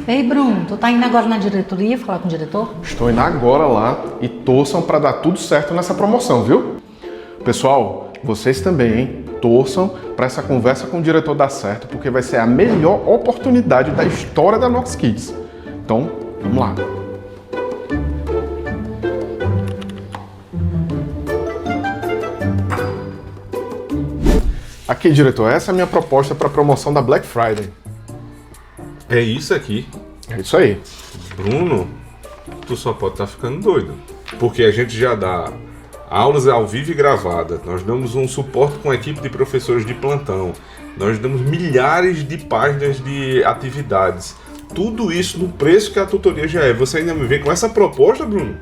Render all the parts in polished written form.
Ei, Bruno, tu tá indo agora na diretoria falar com o diretor? Estou indo agora lá e torçam para dar tudo certo nessa promoção, viu? Pessoal, vocês também, hein? Torçam para essa conversa com o diretor dar certo, porque vai ser a melhor oportunidade da história da Nox Kids. Então, vamos lá. Aqui, diretor, essa é a minha proposta para a promoção da Black Friday. É isso aqui. É isso aí. Bruno, tu só pode estar ficando doido. Porque a gente já dá aulas ao vivo e gravadas. Nós damos um suporte com a equipe de professores de plantão. Nós damos milhares de páginas de atividades. Tudo isso no preço que a tutoria já é. Você ainda me vem com essa proposta, Bruno?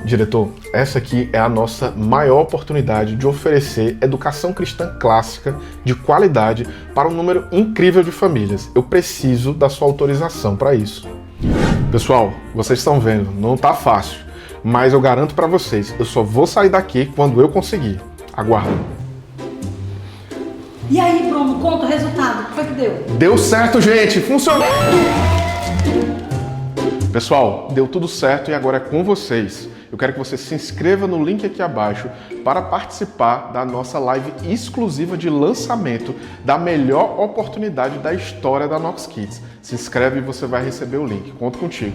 Diretor, essa aqui é a nossa maior oportunidade de oferecer educação cristã clássica de qualidade para um número incrível de famílias. Eu preciso da sua autorização para isso. Pessoal, vocês estão vendo, não tá fácil, mas eu garanto para vocês, eu só vou sair daqui quando eu conseguir. Aguardem. E aí, Bruno, conta o resultado. O que foi que deu? Deu certo, gente! Funcionou! Pessoal, deu tudo certo e agora é com vocês. Eu quero que você se inscreva no link aqui abaixo para participar da nossa live exclusiva de lançamento da melhor oportunidade da história da Nox Kids. Se inscreve e você vai receber o link. Conto contigo.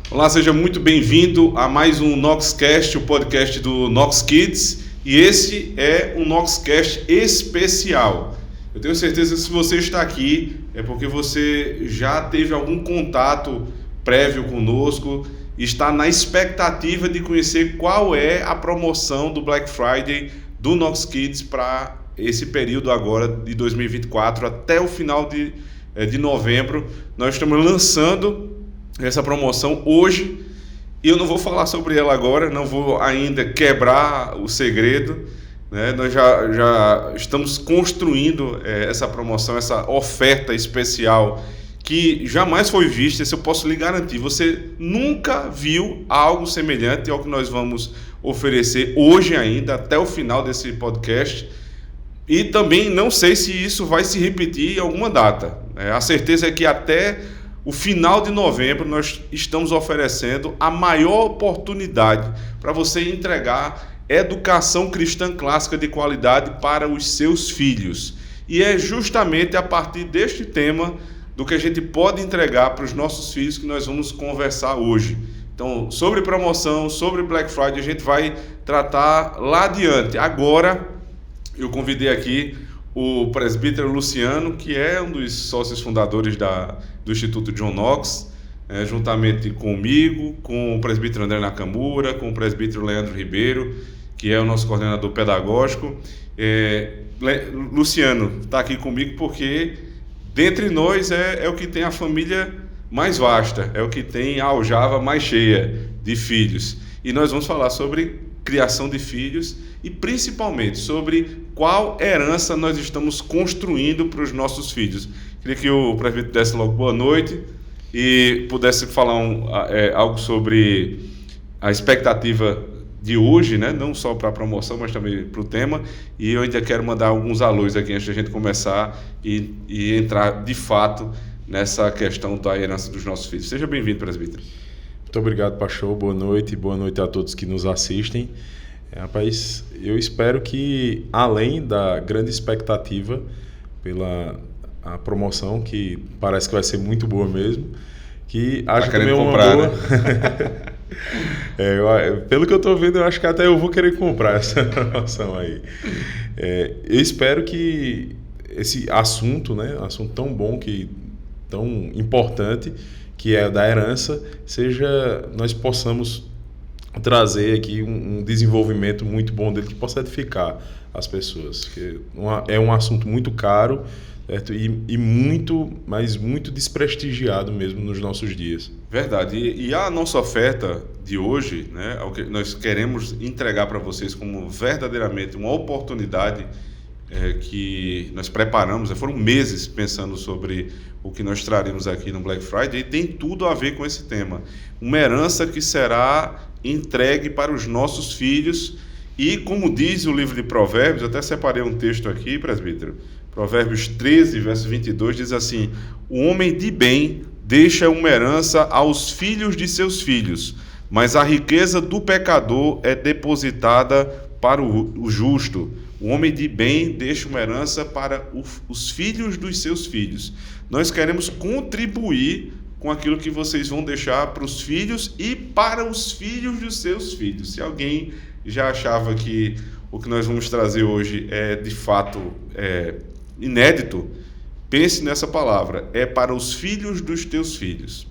Olá, seja muito bem-vindo a mais um Noxcast, o podcast do Nox Kids. E esse é um Noxcast especial. Eu tenho certeza que se você está aqui é porque você já teve algum contato prévio conosco, está na expectativa de conhecer qual é a promoção do Black Friday do Nox Kids para esse período agora de 2024 até o final de novembro. Nós estamos lançando essa promoção hoje e eu não vou falar sobre ela agora, não vou ainda quebrar o segredo, né? Nós já estamos construindo essa promoção, essa oferta especial que jamais foi vista. Isso eu posso lhe garantir, você nunca viu algo semelhante ao que nós vamos oferecer hoje ainda, até o final desse podcast, e também não sei se isso vai se repetir em alguma data. A certeza é que até o final de novembro nós estamos oferecendo a maior oportunidade para você entregar educação cristã clássica de qualidade para os seus filhos. E é justamente a partir deste tema do que a gente pode entregar para os nossos filhos que nós vamos conversar hoje. Então, sobre promoção, sobre Black Friday, a gente vai tratar lá adiante. Agora, eu convidei aqui o presbítero Luciano, que é um dos sócios fundadores do Instituto John Knox, juntamente comigo, com o presbítero André Nakamura, com o presbítero Leandro Ribeiro, que é o nosso coordenador pedagógico. Luciano está aqui comigo porque, dentre nós, é o que tem a família mais vasta, é o que tem a aljava mais cheia de filhos. E nós vamos falar sobre criação de filhos e principalmente sobre qual herança nós estamos construindo para os nossos filhos. Queria que o presbítero desse logo boa noite e pudesse falar algo sobre a expectativa de hoje, né? Não só para a promoção, mas também para o tema. E eu ainda quero mandar alguns alôs aqui antes da gente começar e entrar de fato nessa questão da herança dos nossos filhos. Seja bem-vindo, presbítero. Muito obrigado, pastor. Boa noite a todos que nos assistem. Rapaz, eu espero que, além da grande expectativa pela a promoção, que parece que vai ser muito boa mesmo, que acho que também é uma comprar, boa... né? Pelo que eu estou vendo, eu acho que até eu vou querer comprar essa promoção aí. Eu espero que esse assunto, né, assunto tão bom, tão importante, que é da herança, nós possamos trazer aqui um desenvolvimento muito bom dele que possa edificar as pessoas. Que é um assunto muito caro, certo? E muito, mas muito desprestigiado mesmo nos nossos dias. Verdade. E a nossa oferta de hoje, né, é o que nós queremos entregar para vocês como verdadeiramente uma oportunidade que nós preparamos, foram meses pensando sobre o que nós traremos aqui no Black Friday, e tem tudo a ver com esse tema. Uma herança que será entregue para os nossos filhos, e como diz o livro de Provérbios, eu até separei um texto aqui, presbítero, Provérbios 13, verso 22, diz assim: o homem de bem deixa uma herança aos filhos de seus filhos, mas a riqueza do pecador é depositada para o justo. O homem de bem deixa uma herança para os filhos dos seus filhos. Nós queremos contribuir com aquilo que vocês vão deixar para os filhos e para os filhos dos seus filhos. Se alguém já achava que o que nós vamos trazer hoje é de fato inédito, pense nessa palavra: é para os filhos dos teus filhos.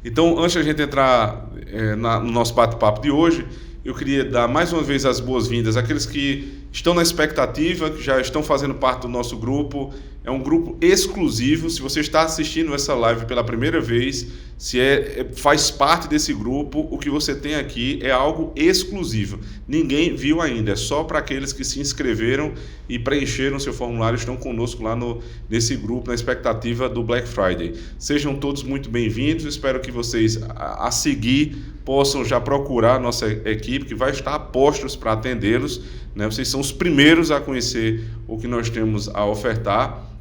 Então, antes de a gente entrar no nosso bate-papo de hoje, eu queria dar mais uma vez as boas-vindas àqueles que estão na expectativa, que já estão fazendo parte do nosso grupo. É um grupo exclusivo. Se você está assistindo essa live pela primeira vez, se faz parte desse grupo, o que você tem aqui é algo exclusivo. Ninguém viu ainda, é só para aqueles que se inscreveram e preencheram seu formulário, estão conosco lá nesse grupo, na expectativa do Black Friday. Sejam todos muito bem-vindos. Espero que vocês, a seguir, possam já procurar a nossa equipe, que vai estar a postos para atendê-los, né? Vocês são os primeiros a conhecer o que nós temos a ofertar.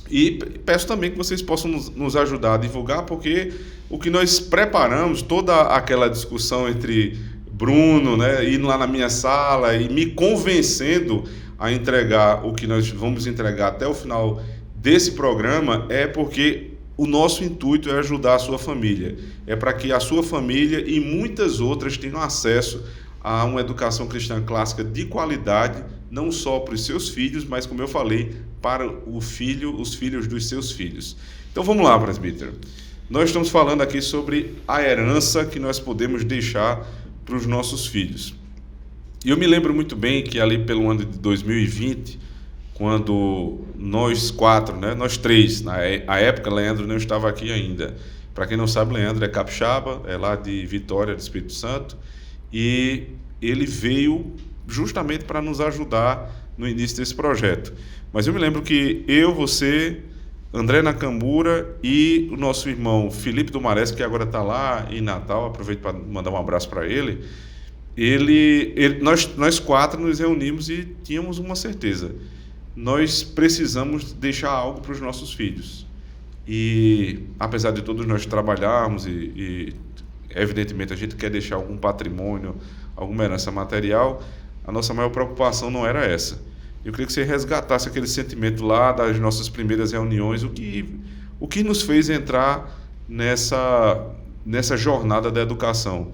E peço também que vocês possam nos ajudar a divulgar, porque o que nós preparamos, toda aquela discussão entre Bruno, né, indo lá na minha sala e me convencendo a entregar o que nós vamos entregar até o final desse programa, é porque o nosso intuito é ajudar a sua família. É para que a sua família e muitas outras tenham acesso a uma educação cristã clássica de qualidade, não só para os seus filhos, mas, como eu falei, para os filhos dos seus filhos. Então vamos lá, presbítero. Nós estamos falando aqui sobre a herança que nós podemos deixar para os nossos filhos. E eu me lembro muito bem que ali pelo ano de 2020, quando nós quatro, né, nós três, na época Leandro não estava aqui ainda. Para quem não sabe, Leandro é capixaba, é lá de Vitória, do Espírito Santo, e ele veio justamente para nos ajudar no início desse projeto. Mas eu me lembro que eu, você, André Nakamura e o nosso irmão Felipe Dumarés, que agora está lá em Natal, aproveito para mandar um abraço para ele, nós quatro nos reunimos e tínhamos uma certeza: nós precisamos deixar algo para os nossos filhos. E apesar de todos nós trabalharmos e evidentemente a gente quer deixar algum patrimônio, alguma herança material, a nossa maior preocupação não era essa. Eu queria que você resgatasse aquele sentimento lá das nossas primeiras reuniões, o que nos fez entrar nessa jornada da educação,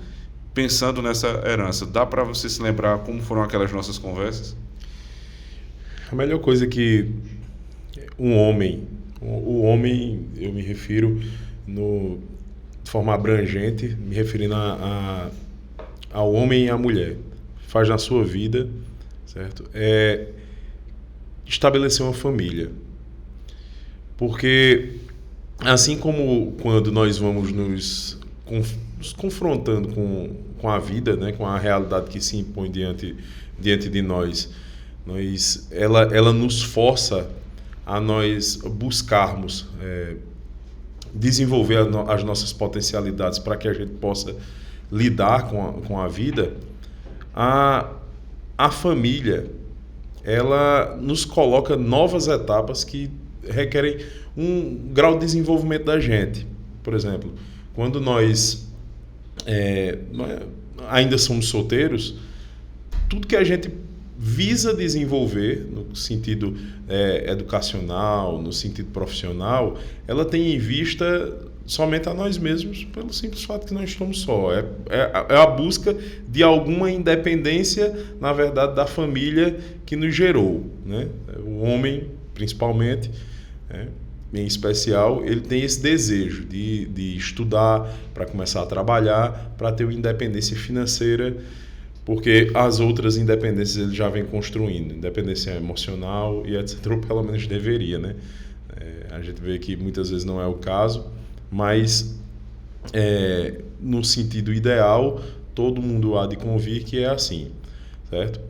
pensando nessa herança. Dá para você se lembrar como foram aquelas nossas conversas? A melhor coisa que o homem, eu me refiro de forma abrangente, me referindo ao homem e à mulher, faz na sua vida, certo? É estabelecer uma família. Porque assim como quando nós vamos nos confrontando com a vida, né, com a realidade que se impõe diante de nós, ela nos força a nós buscarmos desenvolver as nossas potencialidades para que a gente possa lidar com a vida. A família, ela nos coloca novas etapas que requerem um grau de desenvolvimento da gente. Por exemplo, quando nós ainda somos solteiros, tudo que a gente visa desenvolver no sentido educacional, no sentido profissional, ela tem em vista somente a nós mesmos, pelo simples fato que nós estamos só. É a busca de alguma independência, na verdade, da família que nos gerou, né? O homem, principalmente, em especial, ele tem esse desejo de estudar, para começar a trabalhar, para ter uma independência financeira, porque as outras independências ele já vem construindo, independência emocional e etc, ou pelo menos deveria, né? A gente vê que muitas vezes não é o caso, mas no sentido ideal, todo mundo há de convir que é assim, certo?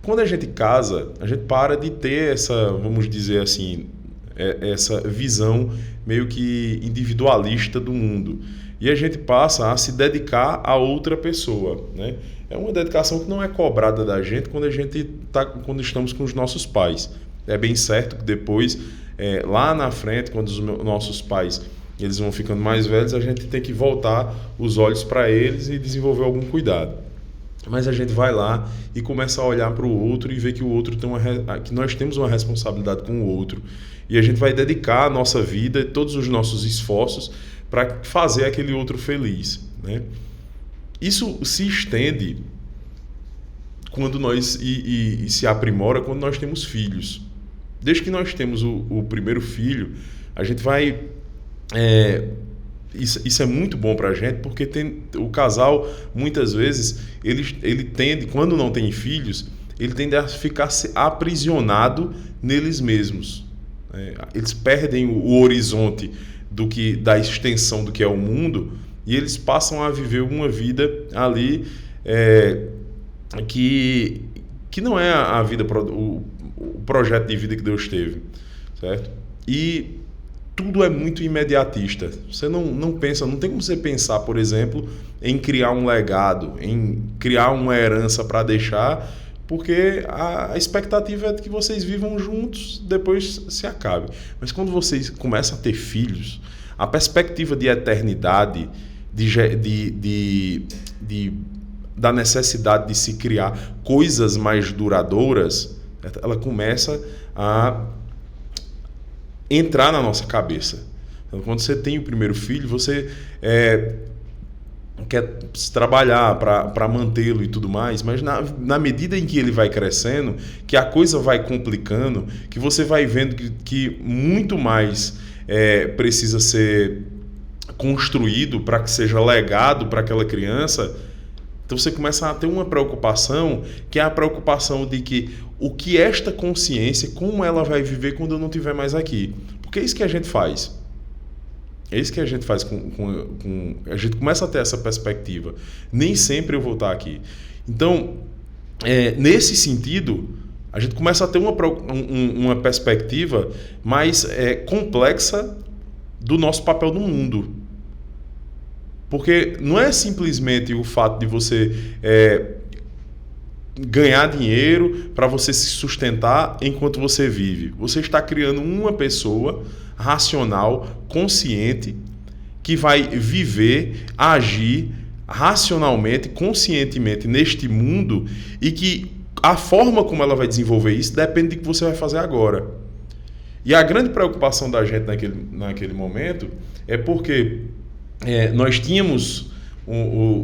Quando a gente casa, a gente para de ter essa, vamos dizer assim, essa visão meio que individualista do mundo. E a gente passa a se dedicar a outra pessoa, né? É uma dedicação que não é cobrada da gente quando estamos com os nossos pais. É bem certo que depois, lá na frente, quando os nossos pais eles vão ficando mais velhos, a gente tem que voltar os olhos para eles e desenvolver algum cuidado. Mas a gente vai lá e começa a olhar para o outro e ver que o outro que nós temos uma responsabilidade com o outro. E a gente vai dedicar a nossa vida, todos os nossos esforços para fazer aquele outro feliz, né? Isso se estende quando nós e se aprimora quando nós temos filhos. Desde que nós temos o primeiro filho, a gente vai... Isso é muito bom para a gente, porque o casal, muitas vezes, ele tende, quando não tem filhos, ele tende a ficar aprisionado neles mesmos. Eles perdem o horizonte da extensão do que é o mundo e eles passam a viver uma vida ali que não é a vida, o projeto de vida que Deus teve, certo? E tudo é muito imediatista. Você não pensa, não tem como você pensar, por exemplo, em criar um legado, em criar uma herança para deixar, porque a expectativa é de que vocês vivam juntos, depois se acabe. Mas quando vocês começam a ter filhos, a perspectiva de eternidade, da necessidade de se criar coisas mais duradouras, ela começa a entrar na nossa cabeça. Então, quando você tem o primeiro filho, você quer trabalhar para mantê-lo e tudo mais, mas na medida em que ele vai crescendo, que a coisa vai complicando, que você vai vendo que muito mais precisa ser construído para que seja legado para aquela criança, então você começa a ter uma preocupação, que é a preocupação de o que esta consciência, como ela vai viver quando eu não estiver mais aqui. Porque é isso que a gente faz. É isso que a gente faz a gente começa a ter essa perspectiva. Nem sempre eu vou estar aqui. Então, nesse sentido, a gente começa a ter uma perspectiva mais complexa do nosso papel no mundo. Porque não é simplesmente o fato de você ganhar dinheiro para você se sustentar enquanto você vive. Você está criando uma pessoa racional, consciente, que vai viver, agir racionalmente, conscientemente neste mundo, e que a forma como ela vai desenvolver isso depende do que você vai fazer agora. E a grande preocupação da gente naquele momento é porque nós tínhamos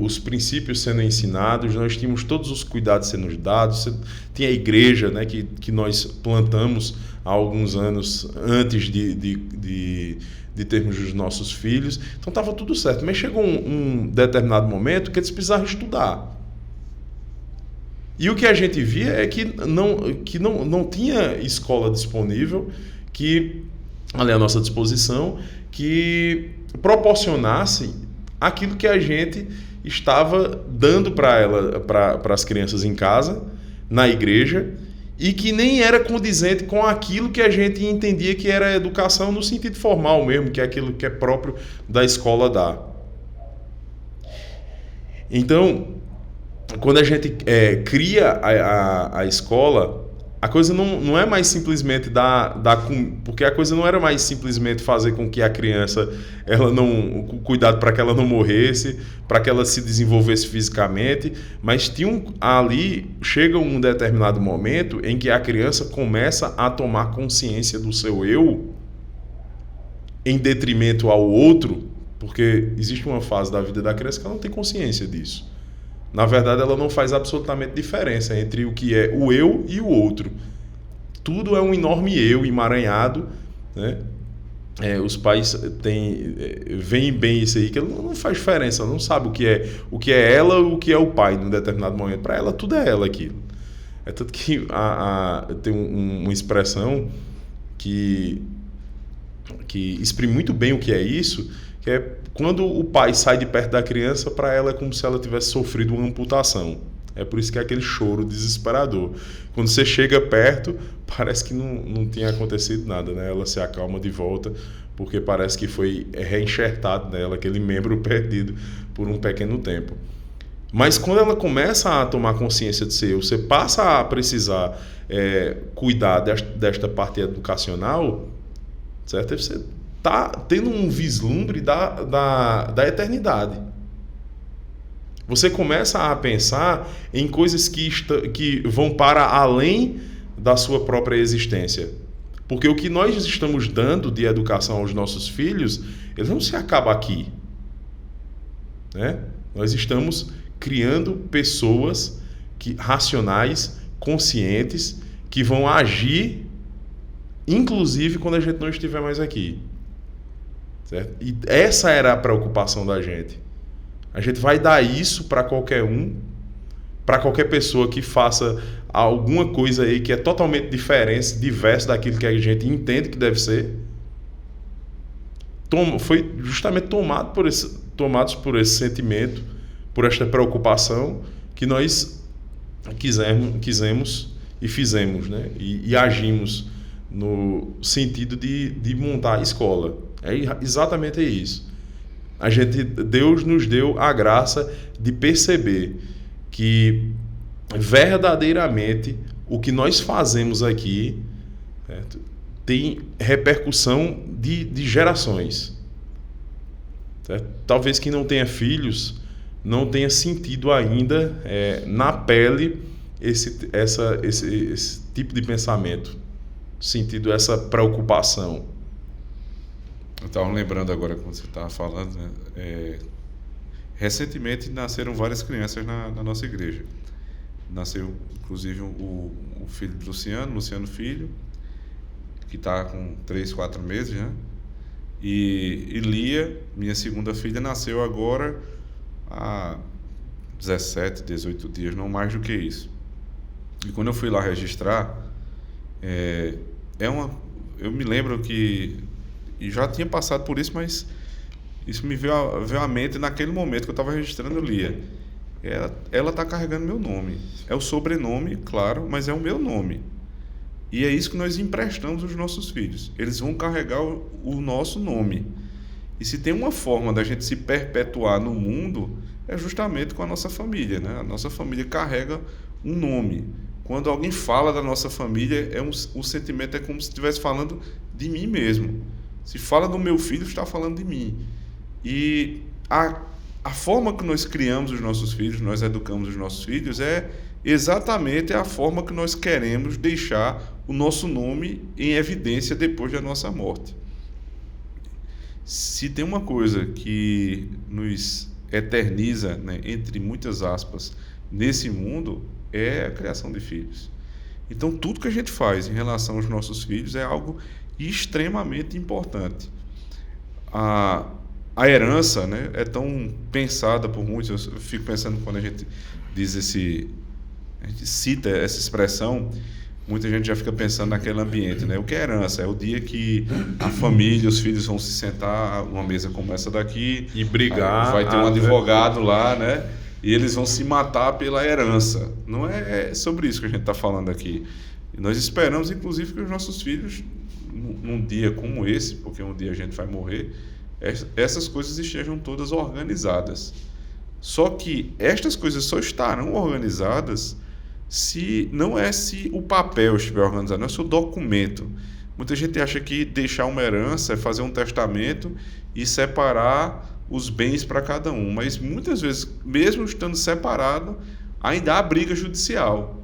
os princípios sendo ensinados, nós tínhamos todos os cuidados sendo dados, tinha a igreja, né, que nós plantamos há alguns anos antes de termos os nossos filhos, então estava tudo certo, mas chegou um determinado momento que eles precisavam estudar. E o que a gente via é que não tinha escola disponível, ali à nossa disposição, que proporcionasse aquilo que a gente estava dando para as crianças em casa, na igreja, e que nem era condizente com aquilo que a gente entendia que era educação no sentido formal mesmo, que é aquilo que é próprio da escola dar. Então, quando a gente cria a escola, a coisa não é mais simplesmente porque a coisa não era mais simplesmente fazer com que a criança cuidado para que ela não morresse, para que ela se desenvolvesse fisicamente, mas ali chega um determinado momento em que a criança começa a tomar consciência do seu eu em detrimento ao outro, porque existe uma fase da vida da criança que ela não tem consciência disso. Na verdade, ela não faz absolutamente diferença entre o que é o eu e o outro. Tudo é um enorme eu emaranhado, né? Os pais veem bem isso aí, que não faz diferença, ela não sabe o que é ela ou o que é o pai num determinado momento. Para ela, tudo é ela aquilo. É tanto que tem uma expressão que exprime muito bem o que é isso, que é quando o pai sai de perto da criança, para ela é como se ela tivesse sofrido uma amputação. É por isso que é aquele choro desesperador. Quando você chega perto, parece que não tinha acontecido nada, né? Ela se acalma de volta, porque parece que foi reenxertado nela aquele membro perdido por um pequeno tempo. Mas quando ela começa a tomar consciência de si, você passa a precisar cuidar desta parte educacional, certo? Você está tendo um vislumbre da eternidade. Você começa a pensar em coisas que vão para além da sua própria existência. Porque o que nós estamos dando de educação aos nossos filhos, ele não se acaba aqui, né? Nós estamos criando pessoas racionais, conscientes, que vão agir, inclusive quando a gente não estiver mais aqui. Certo? E essa era a preocupação da gente. A gente vai dar isso para qualquer para qualquer pessoa que faça alguma coisa aí que é totalmente diferente, diverso daquilo que a gente entende que deve ser. Foi justamente tomados por esse sentimento, por esta preocupação que nós quisemos e fizemos, né? E agimos no sentido de montar a escola. É exatamente isso. Deus nos deu a graça de perceber que verdadeiramente o que nós fazemos aqui, certo, tem repercussão de gerações. Certo? Talvez quem não tenha filhos não tenha sentido ainda na pele esse tipo de pensamento, sentido essa preocupação. Eu estava lembrando agora, quando você estava falando, né? Recentemente nasceram várias crianças na nossa igreja. Nasceu, inclusive, o filho de Luciano Filho, que está com 3, 4 meses, né? E Lia, minha segunda filha, nasceu agora há 17, 18 dias, não mais do que isso. E quando eu fui lá registrar, eu me lembro que e já tinha passado por isso, mas isso me veio à mente naquele momento que eu estava registrando Lia. Ela está carregando meu nome. É o sobrenome, claro, mas é o meu nome. E é isso que nós emprestamos aos nossos filhos. Eles vão carregar o nosso nome. E se tem uma forma da gente se perpetuar no mundo, é justamente com a nossa família, né? A nossa família carrega um nome. Quando alguém fala da nossa família, o sentimento é como se estivesse falando de mim mesmo. Se fala do meu filho, está falando de mim. E a forma que nós criamos os nossos filhos, nós educamos os nossos filhos, é exatamente a forma que nós queremos deixar o nosso nome em evidência depois da nossa morte. Se tem uma coisa que nos eterniza, né, entre muitas aspas, nesse mundo, é a criação de filhos. Então, tudo que a gente faz em relação aos nossos filhos é algo extremamente importante. A herança, né, é tão pensada por muitos. Eu fico pensando quando a gente cita essa expressão, muita gente já fica pensando naquele ambiente, né? O que é herança? É o dia que a família, os filhos vão se sentar numa mesa como essa daqui e brigar, vai ter um advogado lá, né? E eles vão se matar pela herança. Não é sobre isso que a gente está falando aqui. E nós esperamos, inclusive, que os nossos filhos, num dia como esse, porque um dia a gente vai morrer, essas coisas estejam todas organizadas. Só que estas coisas só estarão organizadas se o papel estiver organizado, não é só o documento. Muita gente acha que deixar uma herança é fazer um testamento e separar os bens para cada um, mas muitas vezes, mesmo estando separado, ainda há briga judicial,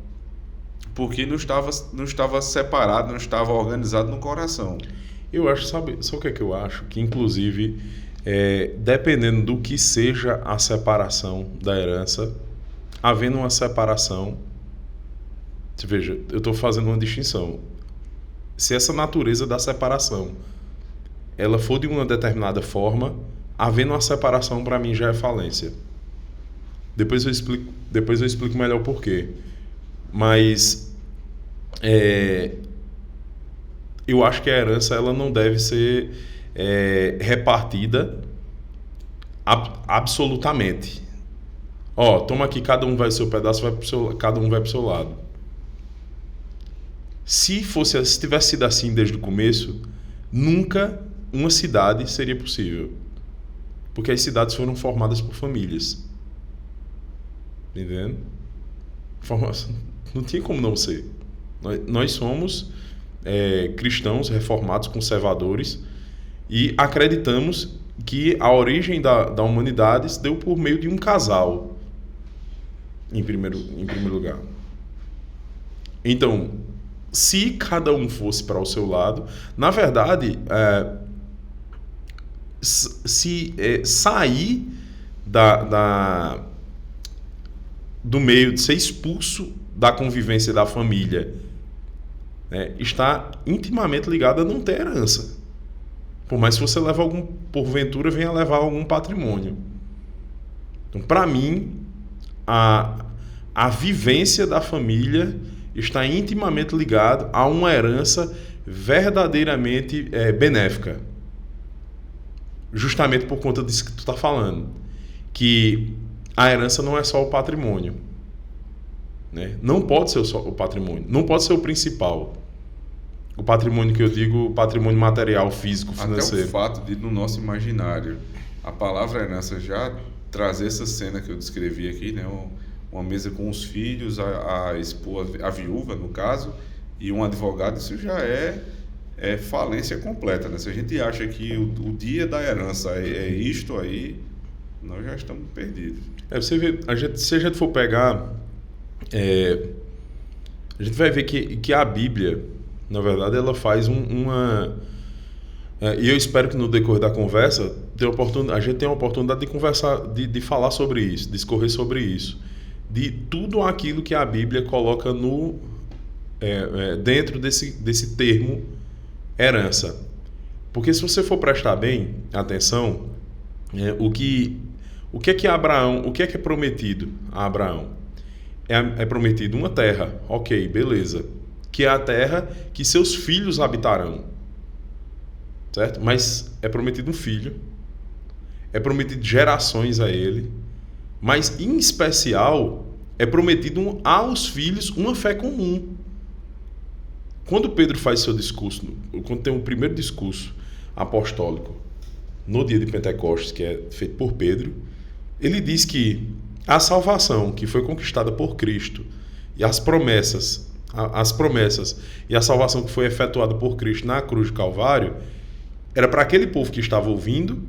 porque não estava separado, não estava organizado no coração. Eu acho, sabe o que é que eu acho? Que, inclusive, dependendo do que seja a separação da herança, havendo uma separação, você veja, eu estou fazendo uma distinção. Se essa natureza da separação ela for de uma determinada forma, havendo uma separação, para mim já é falência. Depois eu explico melhor o porquê. Mas eu acho que a herança ela não deve ser repartida absolutamente. Ó, toma aqui, cada um vai pro seu pedaço, cada um vai pro seu lado. Se tivesse sido assim desde o começo, nunca uma cidade seria possível. Porque as cidades foram formadas por famílias. Entendendo? Não tinha como não ser. Nós somos cristãos, reformados, conservadores, e acreditamos que a origem da humanidade se deu por meio de um casal, em primeiro lugar. Então, se cada um fosse para o seu lado, na verdade, sair do meio, de ser expulso da convivência da família, está intimamente ligado a não ter herança. Por mais que você leve porventura venha levar algum patrimônio. Então, para mim, a vivência da família está intimamente ligado a uma herança verdadeiramente benéfica. Justamente por conta disso que tu está falando. Que a herança não é só o patrimônio. Né? Não pode ser só o patrimônio. Não pode ser o principal. O patrimônio que eu digo, o patrimônio material, físico, financeiro. Até o fato de, no nosso imaginário, a palavra herança já trazer essa cena que eu descrevi aqui, né? Uma mesa com os filhos, a esposa, a viúva, no caso, e um advogado, isso já é falência completa, né? Se a gente acha que o dia da herança é isto aí, nós já estamos perdidos. Você vê, se a gente for pegar, a gente vai ver que a Bíblia, na verdade, ela faz e eu espero que no decorrer da conversa a gente tenha a oportunidade de conversar, de falar sobre isso, discorrer sobre isso, de tudo aquilo que a Bíblia coloca dentro desse termo herança. Porque se você for prestar bem atenção, o que é prometido a Abraão? É prometido uma terra, ok, beleza, que é a terra que seus filhos habitarão, certo? Mas é prometido um filho, é prometido gerações a ele, mas em especial é prometido aos filhos uma fé comum. Quando Pedro faz seu discurso, quando tem o primeiro discurso apostólico no dia de Pentecostes, que é feito por Pedro, ele diz que a salvação que foi conquistada por Cristo e as promessas e a salvação que foi efetuada por Cristo na cruz de Calvário era para aquele povo que estava ouvindo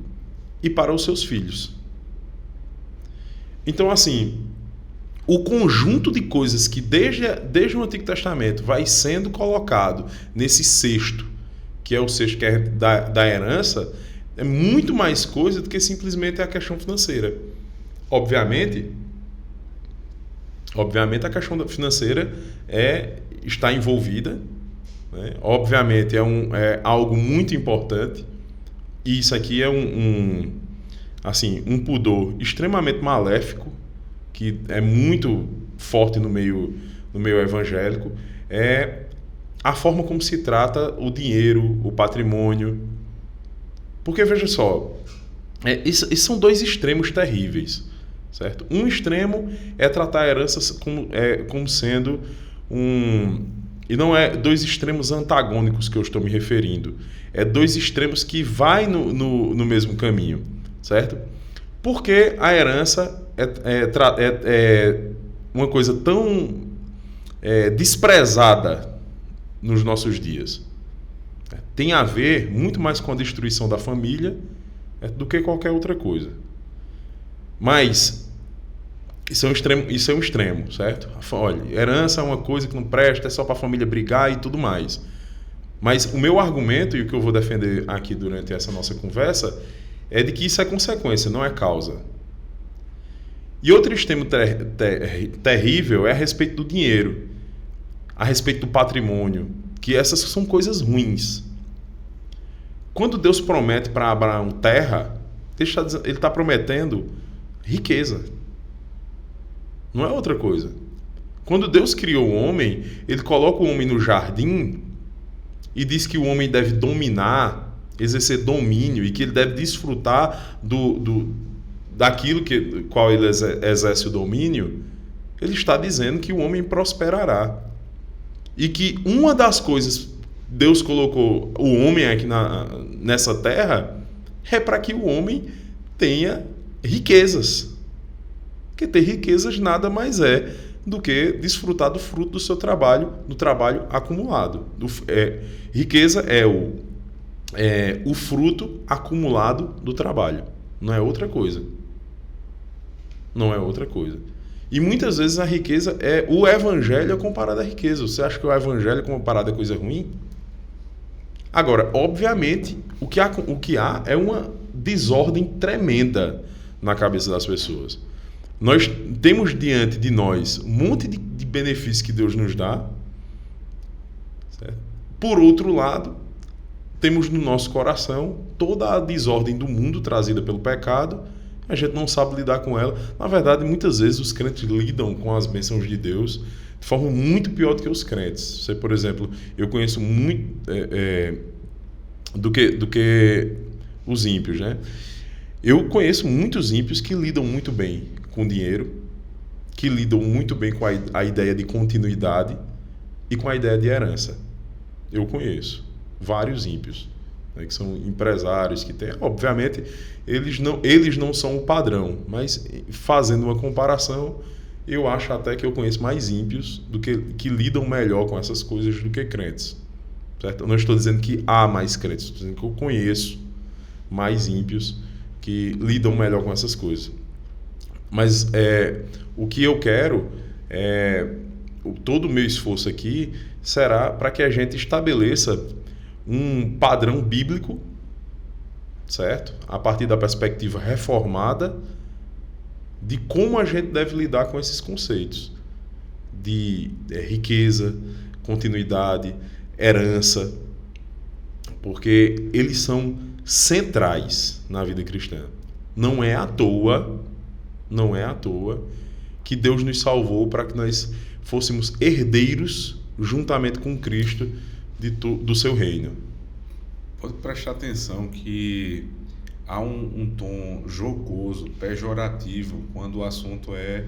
e para os seus filhos. Então, assim, o conjunto de coisas que desde o Antigo Testamento vai sendo colocado nesse cesto, que é o cesto que é da herança, é muito mais coisa do que simplesmente a questão financeira. Obviamente a questão financeira está envolvida, né? Obviamente é algo muito importante, e isso aqui é um pudor extremamente maléfico, que é muito forte no meio evangélico, é a forma como se trata o dinheiro, o patrimônio. Porque, veja só, isso são dois extremos terríveis, certo? Um extremo é tratar a herança como sendo e não é dois extremos antagônicos que eu estou me referindo. É dois extremos que vai no mesmo caminho, certo? Porque a herança é uma coisa tão desprezada nos nossos dias. Tem a ver muito mais com a destruição da família do que qualquer outra coisa. Mas isso é um extremo, certo? Olha, herança é uma coisa que não presta, é só para a família brigar e tudo mais. Mas o meu argumento, e o que eu vou defender aqui durante essa nossa conversa, é de que isso é consequência, não é causa. E outro extremo terrível é a respeito do dinheiro, a respeito do patrimônio, que essas são coisas ruins. Quando Deus promete para Abraão terra, ele está prometendo riqueza. Não é outra coisa. Quando Deus criou o homem, ele coloca o homem no jardim e diz que o homem deve dominar, exercer domínio, e que ele deve desfrutar daquilo qual ele exerce o domínio, ele está dizendo que o homem prosperará. E que uma das coisas Deus colocou o homem aqui nessa terra é para que o homem tenha riquezas. Porque ter riquezas nada mais é do que desfrutar do fruto do seu trabalho, do trabalho acumulado. Riqueza é o fruto acumulado do trabalho. Não é outra coisa. Não é outra coisa. E muitas vezes a riqueza o evangelho é comparado à riqueza. Você acha que o evangelho comparado é coisa ruim? Agora, obviamente, o que há é uma desordem tremenda na cabeça das pessoas. Nós temos diante de nós um monte de benefícios que Deus nos dá. Certo? Por outro lado, temos no nosso coração toda a desordem do mundo trazida pelo pecado. A gente não sabe lidar com ela. Na verdade, muitas vezes os crentes lidam com as bênçãos de Deus de forma muito pior do que os crentes. Você, por exemplo, eu conheço muito do que os ímpios, né? Eu conheço muitos ímpios que lidam muito bem com dinheiro, que lidam muito bem com a ideia de continuidade e com a ideia de herança. Eu conheço vários ímpios, né, que são empresários, que têm... Obviamente, eles não são o padrão, mas fazendo uma comparação, eu acho até que eu conheço mais ímpios que lidam melhor com essas coisas do que crentes. Certo? Eu não estou dizendo que há mais crentes, estou dizendo que eu conheço mais ímpios que lidam melhor com essas coisas. Mas o que eu quero, todo o meu esforço aqui será para que a gente estabeleça um padrão bíblico, certo? A partir da perspectiva reformada de como a gente deve lidar com esses conceitos de riqueza, continuidade, herança, porque eles são centrais na vida cristã. Não é à toa que Deus nos salvou para que nós fôssemos herdeiros juntamente com Cristo do seu reino. Pode prestar atenção que há um tom jocoso, pejorativo, quando o assunto é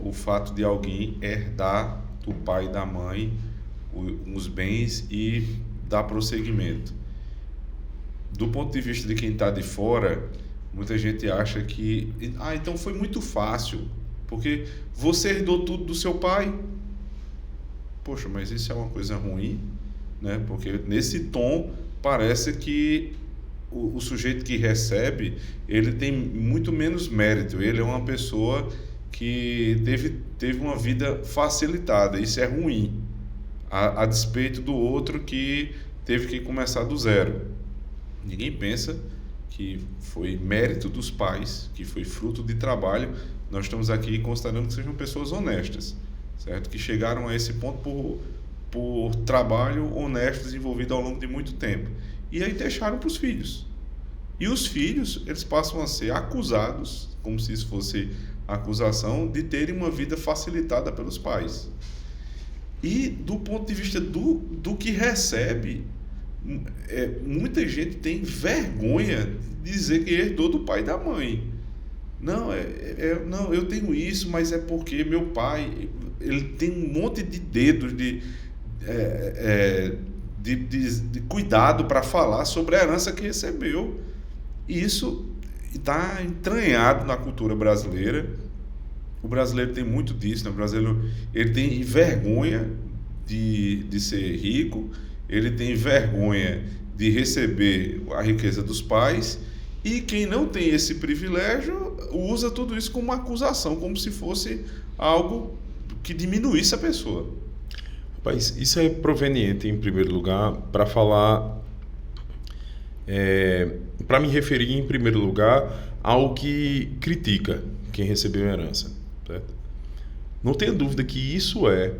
o fato de alguém herdar do pai e da mãe os bens e dar prosseguimento. Do ponto de vista de quem está de fora, muita gente acha que então foi muito fácil, porque você herdou tudo do seu pai. Poxa, mas isso é uma coisa ruim, né? Porque nesse tom parece que o sujeito que recebe, ele tem muito menos mérito, ele é uma pessoa que teve uma vida facilitada. Isso é ruim, a despeito do outro que teve que começar do zero. Ninguém pensa que foi mérito dos pais, que foi fruto de trabalho. Nós estamos aqui considerando que sejam pessoas honestas, certo? Que chegaram a esse ponto por trabalho honesto desenvolvido ao longo de muito tempo. E aí deixaram para os filhos. E os filhos, eles passam a ser acusados, como se isso fosse acusação, de terem uma vida facilitada pelos pais. E do ponto de vista do que recebe, muita gente tem vergonha de dizer que herdou do pai e da mãe. Não, não, eu tenho isso, mas é porque meu pai, ele tem um monte de dedos de cuidado para falar sobre a herança que recebeu. E isso está entranhado na cultura brasileira. O brasileiro tem muito disso, né? O brasileiro, ele tem vergonha de ser rico, ele tem vergonha de receber a riqueza dos pais, e quem não tem esse privilégio usa tudo isso como uma acusação, como se fosse algo que diminuísse a pessoa. Rapaz, isso é proveniente, em primeiro lugar, para falar, para me referir, em primeiro lugar, ao que critica quem recebeu a herança. Certo? Não tenha dúvida que isso é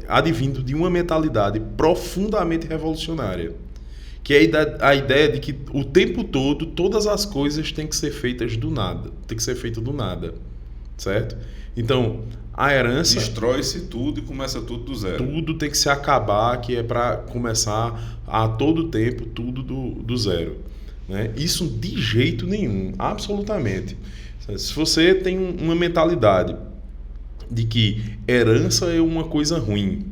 advindo de uma mentalidade profundamente revolucionária, que é a ideia de que o tempo todo todas as coisas têm que ser feitas do nada, certo? Então, a herança... Destrói-se tudo e começa tudo do zero. Tudo tem que se acabar, que é para começar a todo tempo tudo do zero. né? Isso de jeito nenhum, absolutamente. Se você tem uma mentalidade de que herança é uma coisa ruim,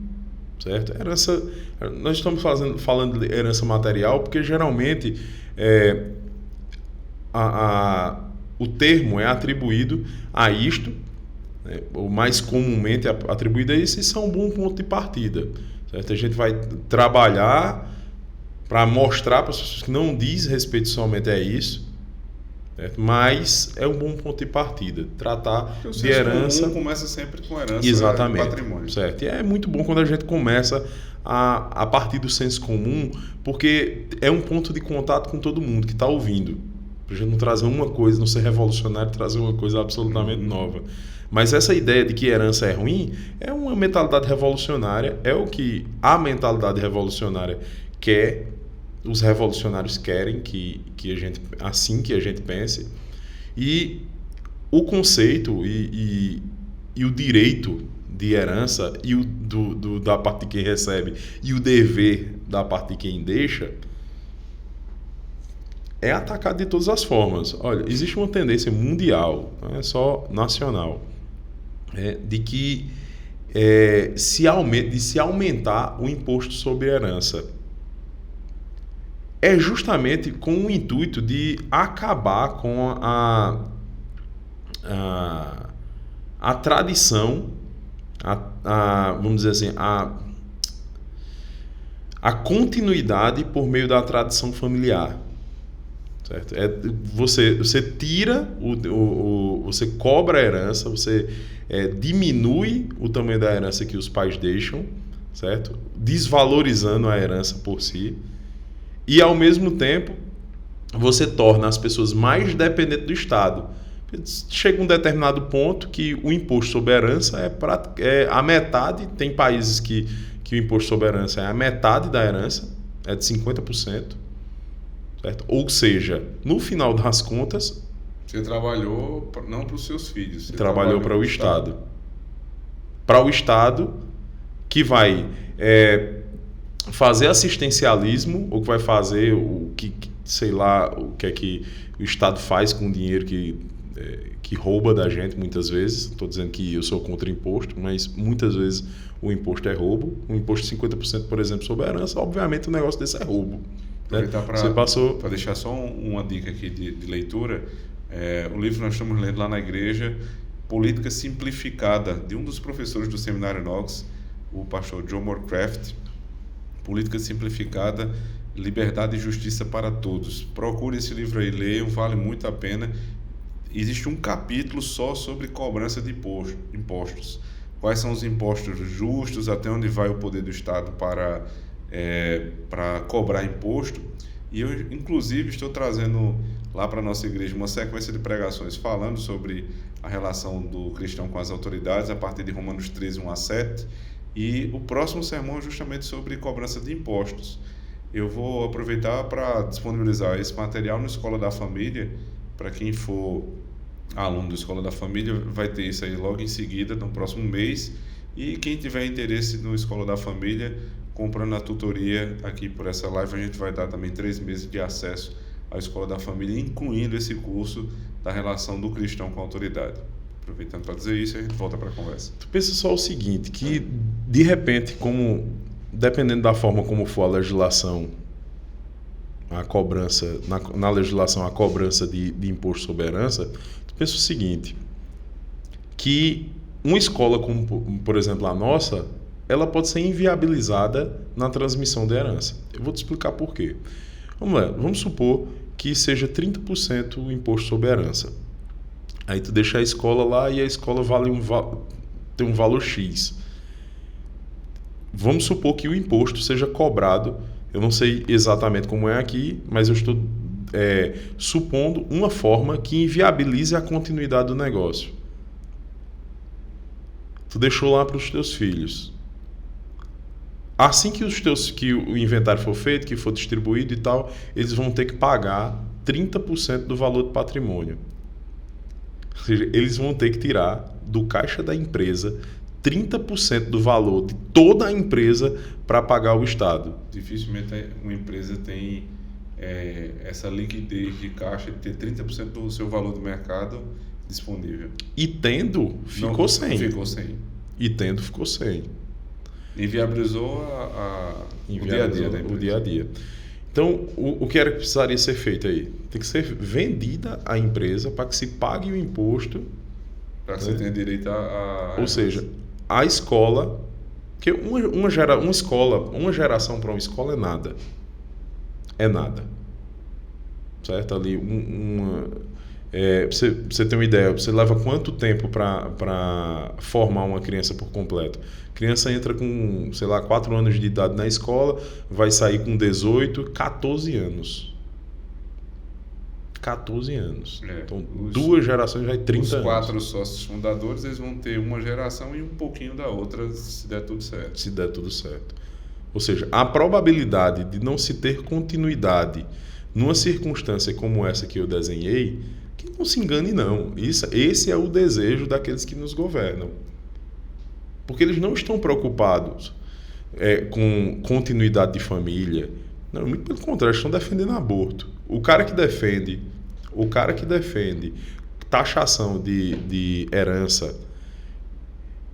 certo? Herança, nós estamos falando de herança material porque geralmente o termo é atribuído a isto, né? Ou mais comumente atribuído a isso, e isso é um bom ponto de partida, certo? A gente vai trabalhar para mostrar para as pessoas que não diz respeito somente a isso, certo? Mas é um bom ponto de partida. Tratar de herança começa sempre com herança. Exatamente, patrimônio. certo? E é muito bom quando a gente começa a partir do senso comum, porque é um ponto de contato com todo mundo que está ouvindo. Para a gente não trazer uma coisa, não ser revolucionário, trazer uma coisa absolutamente nova. Mas essa ideia de que herança é ruim é uma mentalidade revolucionária, é o que a mentalidade revolucionária quer, os revolucionários querem que a gente, assim que a gente pense. E o conceito e o direito de herança e da parte de quem recebe e o dever da parte de quem deixa é atacado de todas as formas. Olha, existe uma tendência mundial, não é só nacional, de que se aumentar o imposto sobre herança. É justamente com o intuito de acabar com a tradição, vamos dizer assim, a continuidade por meio da tradição familiar. Certo? Você tira, você cobra a herança, você diminui o tamanho da herança que os pais deixam, certo? Desvalorizando a herança por si, e ao mesmo tempo você torna as pessoas mais dependentes do Estado. Chega um determinado ponto que o imposto sobre herança é a metade. Tem países que o imposto sobre herança é a metade da herança, é de 50%. Certo? Ou seja, no final das contas, você trabalhou não para os seus filhos, você trabalhou para o Estado. Para o Estado que vai fazer assistencialismo, ou que vai fazer o que, sei lá, o que é que o Estado faz com o dinheiro que rouba da gente muitas vezes. Estou dizendo que eu sou contra imposto, mas muitas vezes o imposto é roubo. Um imposto de 50%, por exemplo, sobre a herança, obviamente o negócio desse é roubo. Aproveitar para deixar só uma dica aqui de leitura, o livro que nós estamos lendo lá na igreja, Política Simplificada, de um dos professores do Seminário Knox, o pastor John Morecraft. Política Simplificada, Liberdade e Justiça para Todos. Procure esse livro aí, leiam, vale muito a pena. Existe um capítulo só sobre cobrança de impostos. Quais são os impostos justos, até onde vai o poder do Estado para cobrar imposto. E eu, inclusive, estou trazendo lá para a nossa igreja uma sequência de pregações falando sobre a relação do cristão com as autoridades, a partir de Romanos 13, 1 a 7. E o próximo sermão é justamente sobre cobrança de impostos. Eu vou aproveitar para disponibilizar esse material no Escola da Família. Para quem for aluno da Escola da Família, vai ter isso aí logo em seguida, no próximo mês. E quem tiver interesse no Escola da Família, comprando a tutoria aqui por essa live, a gente vai dar também 3 meses de acesso à Escola da Família, incluindo esse curso da relação do cristão com a autoridade. Aproveitando para dizer isso, a gente volta para a conversa. Tu pensa só o seguinte, que de repente, dependendo da forma como for a legislação, a cobrança, na legislação a cobrança de imposto sobre herança, tu pensa o seguinte, que uma escola como, por exemplo, a nossa, ela pode ser inviabilizada na transmissão da herança. Eu vou te explicar por quê. Vamos lá, vamos supor que seja 30% o imposto sobre herança. Aí tu deixa a escola lá e a escola tem um valor X. Vamos supor que o imposto seja cobrado, eu não sei exatamente como é aqui, mas eu estou supondo uma forma que inviabilize a continuidade do negócio. Tu deixou lá para os teus filhos. Assim que o inventário for feito, que for distribuído e tal, eles vão ter que pagar 30% do valor do patrimônio. Ou seja, eles vão ter que tirar do caixa da empresa 30% do valor de toda a empresa para pagar o Estado. Dificilmente uma empresa tem essa liquidez de caixa de ter 30% do seu valor do mercado disponível. E tendo, ficou sem. Ficou sem. E tendo, ficou sem. Inviabilizou o dia a dia da empresa. O dia a dia. Então, o que era que precisaria ser feito aí? Tem que ser vendida a empresa para que se pague o imposto. Para que você tenha direito a... Ou seja, a escola... Porque uma geração para uma escola é nada. É nada. Certo? Ali, você tem uma ideia, você leva quanto tempo para formar uma criança por completo? A criança entra com, 4 anos de idade na escola, vai sair com 18, 14 anos. 14 anos. Então, 2 gerações já é 30 anos. Os 4 sócios fundadores, eles vão ter uma geração e um pouquinho da outra, se der tudo certo. Se der tudo certo. Ou seja, a probabilidade de não se ter continuidade numa circunstância como essa que eu desenhei, que não se engane não. Esse é o desejo daqueles que nos governam. Porque eles não estão preocupados com continuidade de família. Não, muito pelo contrário, eles estão defendendo aborto. O cara que defende taxação de herança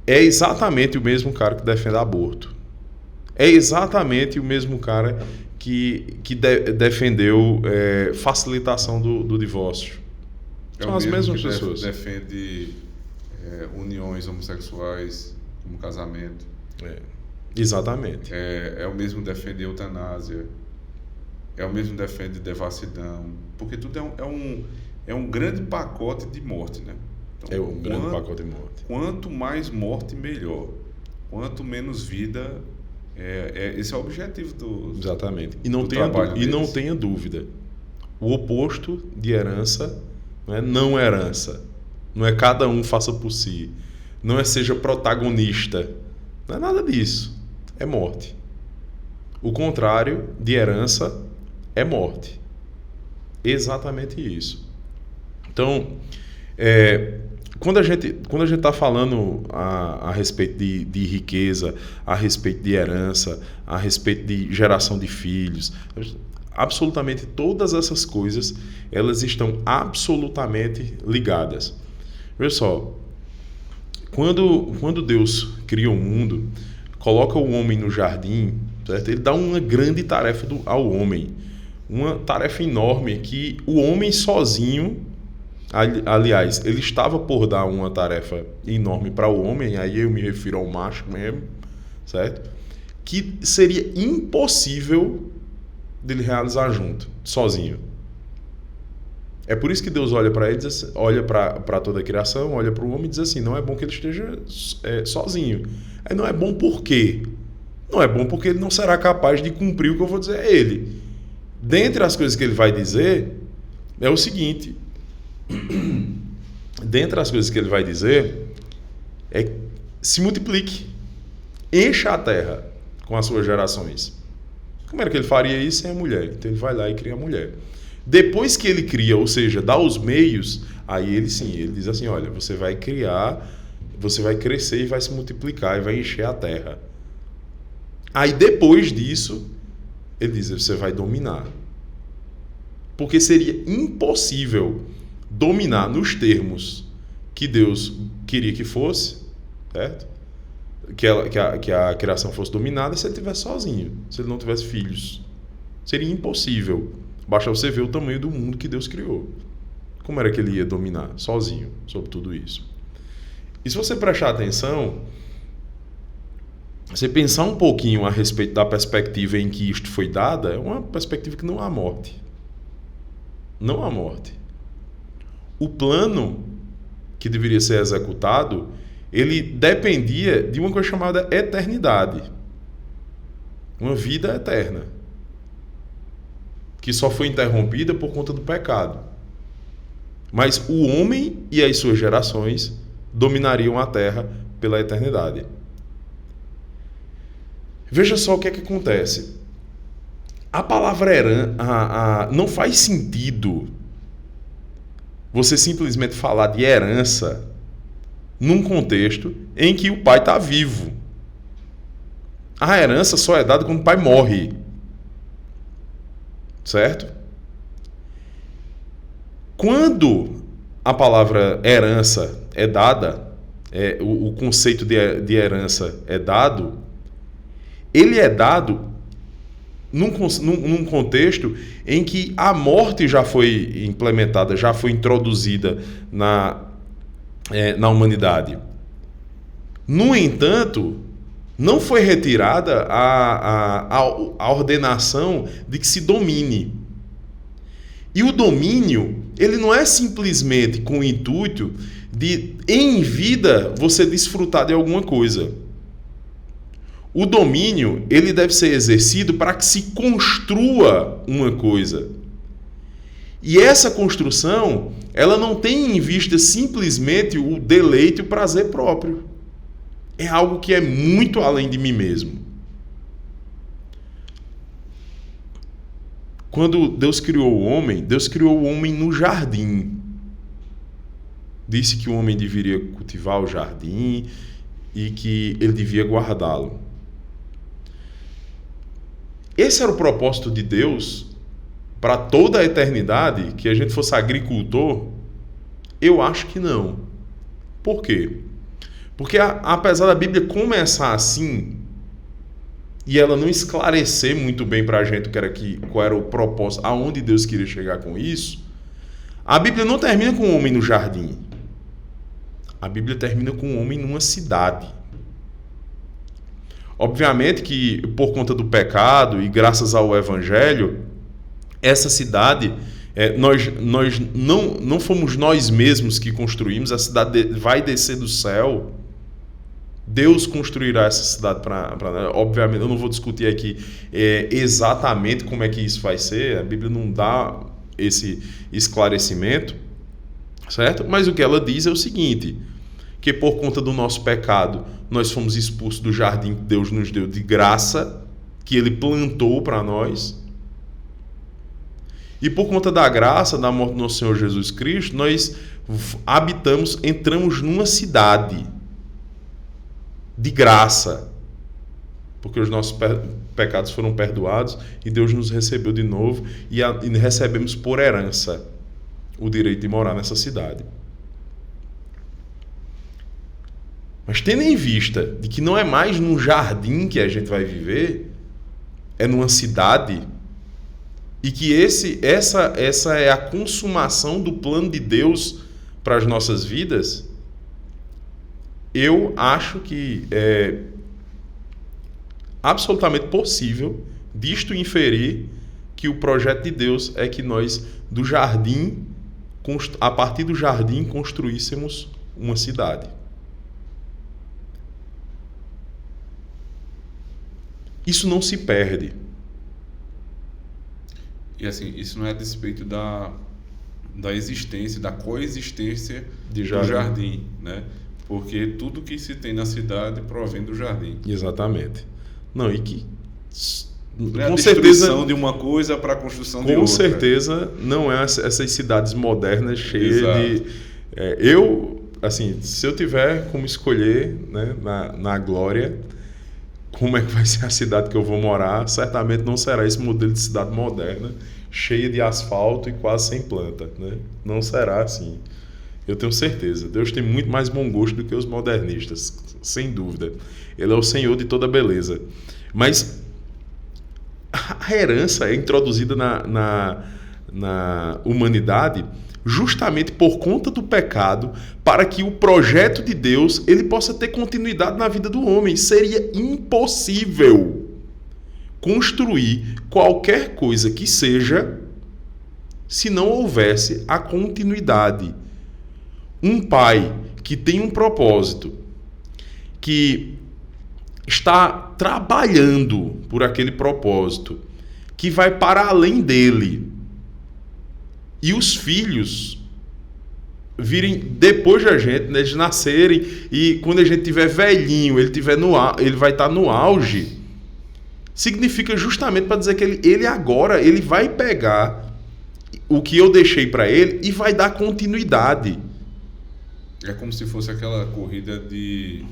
é exatamente o mesmo cara que defende aborto. É exatamente o mesmo cara que defendeu facilitação do divórcio. São as mesmas pessoas. Defende uniões homossexuais como casamento. Exatamente. É o mesmo que defende eutanásia. É o mesmo que defende devassidão. Porque tudo é um grande pacote de morte, né? Então, é um grande pacote de morte. Quanto mais morte, melhor. Quanto menos vida... esse é o objetivo Exatamente. E não tenha dúvida. O oposto de herança não é herança. Não é cada um faça por si. Não é seja protagonista. Não é nada disso. É morte. O contrário de herança é morte. Exatamente isso. Então, quando a gente está falando a respeito de riqueza, a respeito de herança, a respeito de geração de filhos, absolutamente todas essas coisas, elas estão absolutamente ligadas. Veja só, quando Deus cria o mundo, coloca o homem no jardim, certo? Ele dá uma grande tarefa ao homem, uma tarefa enorme que o homem sozinho... Aliás, ele estava por dar uma tarefa enorme para o homem, aí eu me refiro ao macho mesmo, certo? Que seria impossível dele realizar sozinho. É por isso que Deus olha para ele, olha para toda a criação, olha para o homem e diz assim, não é bom que ele esteja sozinho. Aí não é bom por quê? Não é bom porque ele não será capaz de cumprir o que eu vou dizer a ele. Dentre as coisas que ele vai dizer, é o seguinte... Dentre as coisas que ele vai dizer se multiplique, encha a terra com as suas gerações. Como era que ele faria isso sem a mulher? Então ele vai lá e cria a mulher. Depois que ele cria, ou seja, dá os meios, aí ele diz assim, olha, você vai criar, você vai crescer e vai se multiplicar e vai encher a terra. Aí depois disso, ele diz, você vai dominar. Porque seria impossível dominar nos termos que Deus queria que fosse, certo? Que a criação fosse dominada se ele estivesse sozinho, se ele não tivesse filhos. Seria impossível. Basta você ver o tamanho do mundo que Deus criou. Como era que ele ia dominar sozinho sobre tudo isso? E se você prestar atenção, você pensar um pouquinho a respeito da perspectiva em que isto foi dada, é uma perspectiva que não há morte. Não há morte. O plano que deveria ser executado, ele dependia de uma coisa chamada eternidade. Uma vida eterna. Que só foi interrompida por conta do pecado. Mas o homem e as suas gerações dominariam a terra pela eternidade. Veja só o que é que acontece. A palavra não faz sentido você simplesmente falar de herança num contexto em que o pai está vivo. A herança só é dada quando o pai morre. Certo? Quando a palavra herança é dada, o conceito de herança é dado, ele é dado num contexto em que a morte já foi implementada, já foi introduzida na humanidade. No entanto, não foi retirada a ordenação de que se domine. E o domínio, ele não é simplesmente com o intuito de, em vida, você desfrutar de alguma coisa. O domínio, ele deve ser exercido para que se construa uma coisa. E essa construção, ela não tem em vista simplesmente o deleite e o prazer próprio. É algo que é muito além de mim mesmo. Quando Deus criou o homem no jardim. Disse que o homem deveria cultivar o jardim e que ele devia guardá-lo. Esse era o propósito de Deus para toda a eternidade, que a gente fosse agricultor? Eu acho que não. Por quê? Porque apesar da Bíblia começar assim, e ela não esclarecer muito bem para a gente qual era o propósito, aonde Deus queria chegar com isso, a Bíblia não termina com o homem no jardim. A Bíblia termina com o homem numa cidade. Obviamente que por conta do pecado e graças ao Evangelho, essa cidade, nós não fomos nós mesmos que construímos, a cidade vai descer do céu. Deus construirá essa cidade para nós. Obviamente, eu não vou discutir aqui exatamente como é que isso vai ser, a Bíblia não dá esse esclarecimento, certo? Mas o que ela diz é o seguinte, que por conta do nosso pecado, nós fomos expulsos do jardim que Deus nos deu de graça, que Ele plantou para nós. E por conta da graça, da morte do nosso Senhor Jesus Cristo, nós entramos numa cidade de graça, porque os nossos pecados foram perdoados e Deus nos recebeu de novo e recebemos por herança o direito de morar nessa cidade. Mas tendo em vista de que não é mais num jardim que a gente vai viver, é numa cidade, e que essa é a consumação do plano de Deus para as nossas vidas, eu acho que é absolutamente possível disto inferir que o projeto de Deus é que nós, do jardim, a partir do jardim, construíssemos uma cidade. Isso não se perde. E assim, isso não é a despeito da existência, da coexistência do jardim, né? Porque tudo que se tem na cidade provém do jardim. Exatamente. Não, e que não é com a destruição de uma coisa para a construção de outra. Com certeza não é essas cidades modernas cheias Exato. de... se eu tiver como escolher, né, na glória, como é que vai ser a cidade que eu vou morar, certamente não será esse modelo de cidade moderna, cheia de asfalto e quase sem planta, né? Não será assim. Eu tenho certeza. Deus tem muito mais bom gosto do que os modernistas, sem dúvida. Ele é o Senhor de toda beleza. Mas a herança é introduzida na humanidade justamente por conta do pecado, para que o projeto de Deus ele possa ter continuidade na vida do homem. Seria impossível construir qualquer coisa que seja se não houvesse a continuidade. Um pai que tem um propósito, que está trabalhando por aquele propósito, que vai para além dele, e os filhos virem depois da gente, né, eles nascerem, e quando a gente tiver velhinho, ele vai estar no auge, significa justamente para dizer que ele agora ele vai pegar o que eu deixei para ele e vai dar continuidade. É como se fosse aquela corrida de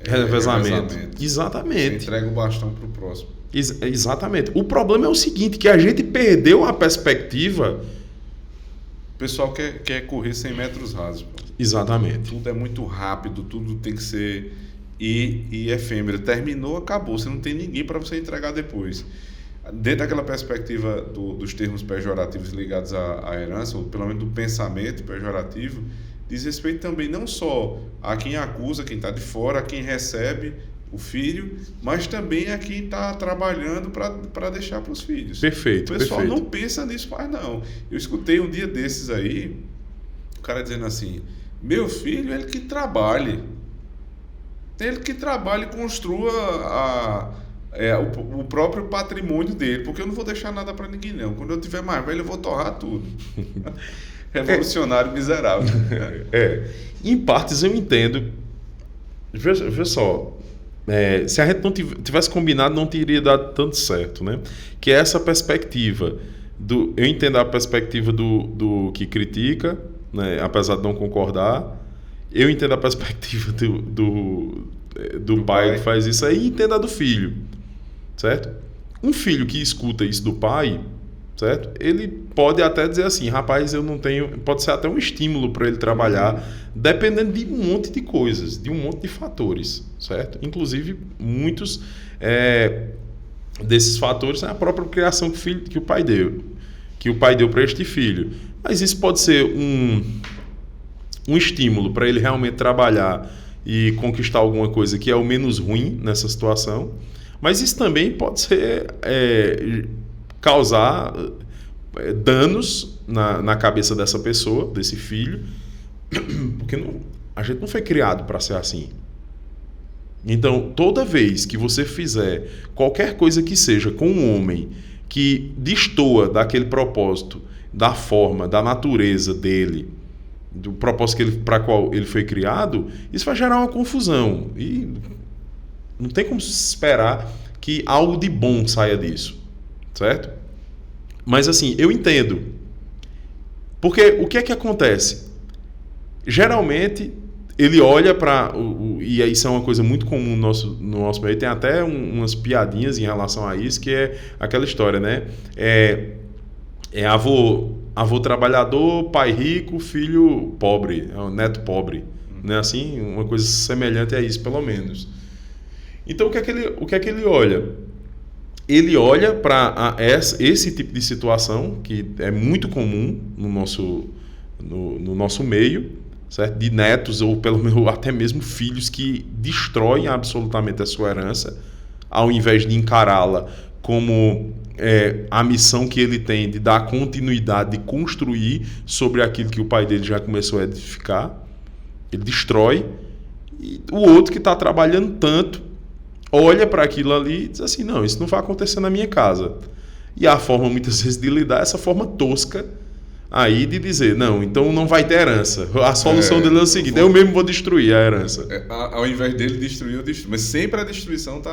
revezamento. Exatamente. Você entrega o bastão para o próximo. Exatamente. O problema é o seguinte, que a gente perdeu a perspectiva pessoal quer correr 100 metros rasos. Pô. Exatamente. Tudo é muito rápido, tudo tem que ser e efêmero. Terminou, acabou. Você não tem ninguém para você entregar depois. Dentro daquela perspectiva dos termos pejorativos ligados à herança, ou pelo menos do pensamento pejorativo, diz respeito também não só a quem acusa, quem está de fora, a quem recebe o filho, mas também a quem está trabalhando para deixar para os filhos. Perfeito. O pessoal perfeito. não pensa nisso mais, não. Eu escutei um dia desses aí, o cara dizendo assim, meu filho, ele que trabalhe. Ele que trabalhe e construa o próprio patrimônio dele, porque eu não vou deixar nada para ninguém, não. Quando eu tiver mais velho, eu vou torrar tudo. Revolucionário miserável. Em partes eu entendo. Vê só. Se a gente não tivesse combinado, não teria dado tanto certo, né? Que é essa perspectiva eu entendo a perspectiva do que critica, né? Apesar de não concordar. Eu entendo a perspectiva do pai que faz isso aí e entendo a do filho, certo? Um filho que escuta isso do pai, certo? Ele pode até dizer assim, rapaz, eu não tenho... Pode ser até um estímulo para ele trabalhar, dependendo de um monte de coisas, de um monte de fatores, certo? Inclusive, muitos desses fatores é a própria criação que o pai deu para este filho. Mas isso pode ser um estímulo para ele realmente trabalhar e conquistar alguma coisa que é o menos ruim nessa situação. Mas isso também pode ser causar danos na cabeça dessa pessoa, desse filho, porque a gente não foi criado para ser assim. Então, toda vez que você fizer qualquer coisa que seja com um homem que destoa daquele propósito, da forma, da natureza dele, do propósito para qual ele foi criado, isso vai gerar uma confusão. E não tem como esperar que algo de bom saia disso, certo? Mas assim, eu entendo. Porque o que é que acontece? Geralmente, ele olha para... E isso é uma coisa muito comum no nosso meio. Tem até umas piadinhas em relação a isso, que é aquela história, né? Avô trabalhador, pai rico, filho pobre, neto pobre. Né? Assim, uma coisa semelhante a isso, pelo menos. Então, o que é que ele olha? Ele olha para esse tipo de situação, que é muito comum no nosso meio, certo? De netos, ou pelo menos até mesmo filhos que destroem absolutamente a sua herança, ao invés de encará-la como a missão que ele tem de dar continuidade, de construir sobre aquilo que o pai dele já começou a edificar. Ele destrói. E o outro que está trabalhando tanto olha para aquilo ali e diz assim, não, isso não vai acontecer na minha casa. E a forma, muitas vezes, de lidar é essa forma tosca aí de dizer, não, então não vai ter herança. A solução dele é o seguinte, eu mesmo vou destruir a herança. Ao invés dele destruir, eu destruo. Mas sempre a destruição está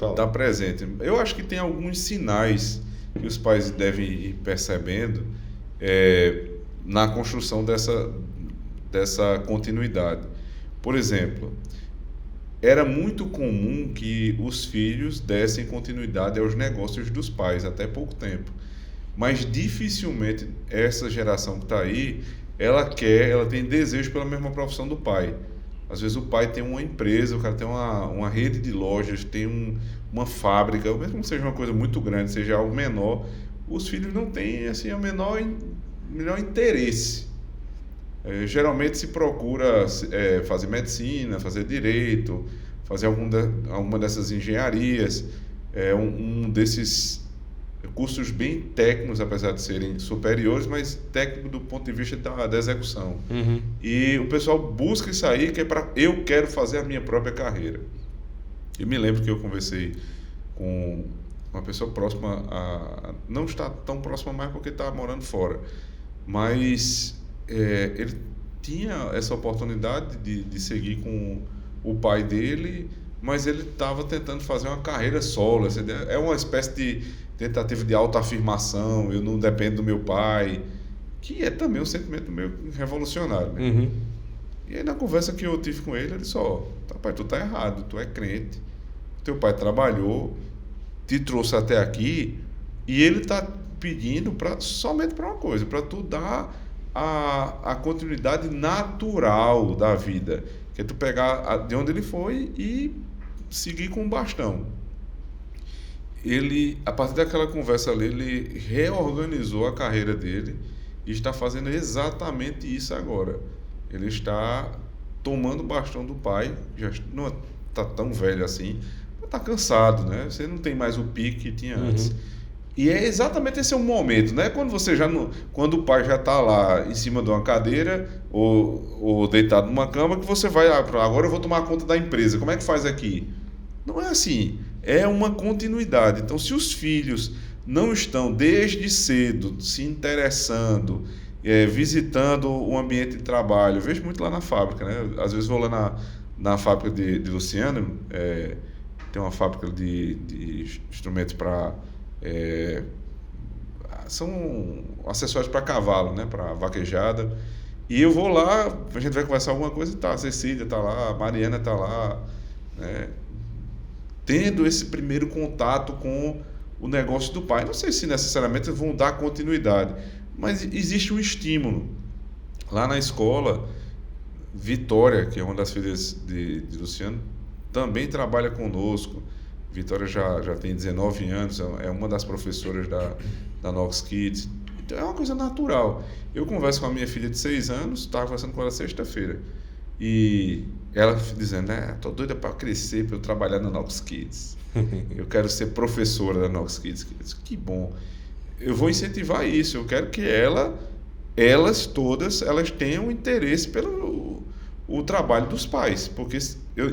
lá. Tá presente. Eu acho que tem alguns sinais que os pais devem ir percebendo na construção dessa continuidade. Por exemplo, era muito comum que os filhos dessem continuidade aos negócios dos pais, até pouco tempo. Mas dificilmente essa geração que está aí, ela tem desejo pela mesma profissão do pai. Às vezes o pai tem uma empresa, o cara tem uma rede de lojas, tem uma fábrica, mesmo que seja uma coisa muito grande, seja algo menor, os filhos não têm assim, o menor interesse. Geralmente se procura fazer medicina, fazer direito, fazer alguma dessas engenharias, um desses cursos bem técnicos, apesar de serem superiores, mas técnico do ponto de vista da execução. Uhum. E o pessoal busca isso aí, que é para eu quero fazer a minha própria carreira. Eu me lembro que eu conversei com uma pessoa próxima, não está tão próxima mais porque está morando fora, mas ele tinha essa oportunidade de seguir com o pai dele, mas ele estava tentando fazer uma carreira solo. É uma espécie de tentativa de autoafirmação, eu não dependo do meu pai, que é também um sentimento meio revolucionário. Né? Uhum. E aí na conversa que eu tive com ele disse, pai, tu tá errado, tu é crente, teu pai trabalhou, te trouxe até aqui, e ele tá pedindo somente para uma coisa, para tu dar a continuidade natural da vida, que é tu pegar de onde ele foi e seguir com o bastão. Ele, a partir daquela conversa ali, ele reorganizou a carreira dele e está fazendo exatamente isso agora. Ele está tomando o bastão do pai, já não está tão velho assim, mas está cansado, né? Você não tem mais o pique que tinha antes. E é exatamente esse o momento, né? Quando você já não, quando o pai já está lá em cima de uma cadeira ou deitado numa cama, que você vai agora eu vou tomar conta da empresa. Como é que faz aqui? Não é assim. É uma continuidade. Então, se os filhos não estão desde cedo se interessando, visitando o ambiente de trabalho, eu vejo muito lá na fábrica, né? Às vezes vou lá na fábrica de Luciano, tem uma fábrica de instrumentos para são acessórios para cavalo, né? Para vaquejada. E eu vou lá, a gente vai conversar alguma coisa, tá, a Cecília tá lá, a Mariana tá lá, né? Tendo esse primeiro contato com o negócio do pai. Não sei se necessariamente vão dar continuidade, mas existe um estímulo. Lá na escola, Vitória, que é uma das filhas de Luciano, também trabalha conosco. Vitória já tem 19 anos, é uma das professoras da Nox Kids. Então é uma coisa natural. Eu converso com a minha filha de 6 anos, estava conversando com ela sexta-feira, e ela dizendo, tô doida para crescer, para eu trabalhar na Nox Kids. Eu quero ser professora da Nox Kids. Que bom. Eu vou incentivar isso. Eu quero que elas todas tenham interesse pelo o trabalho dos pais. Porque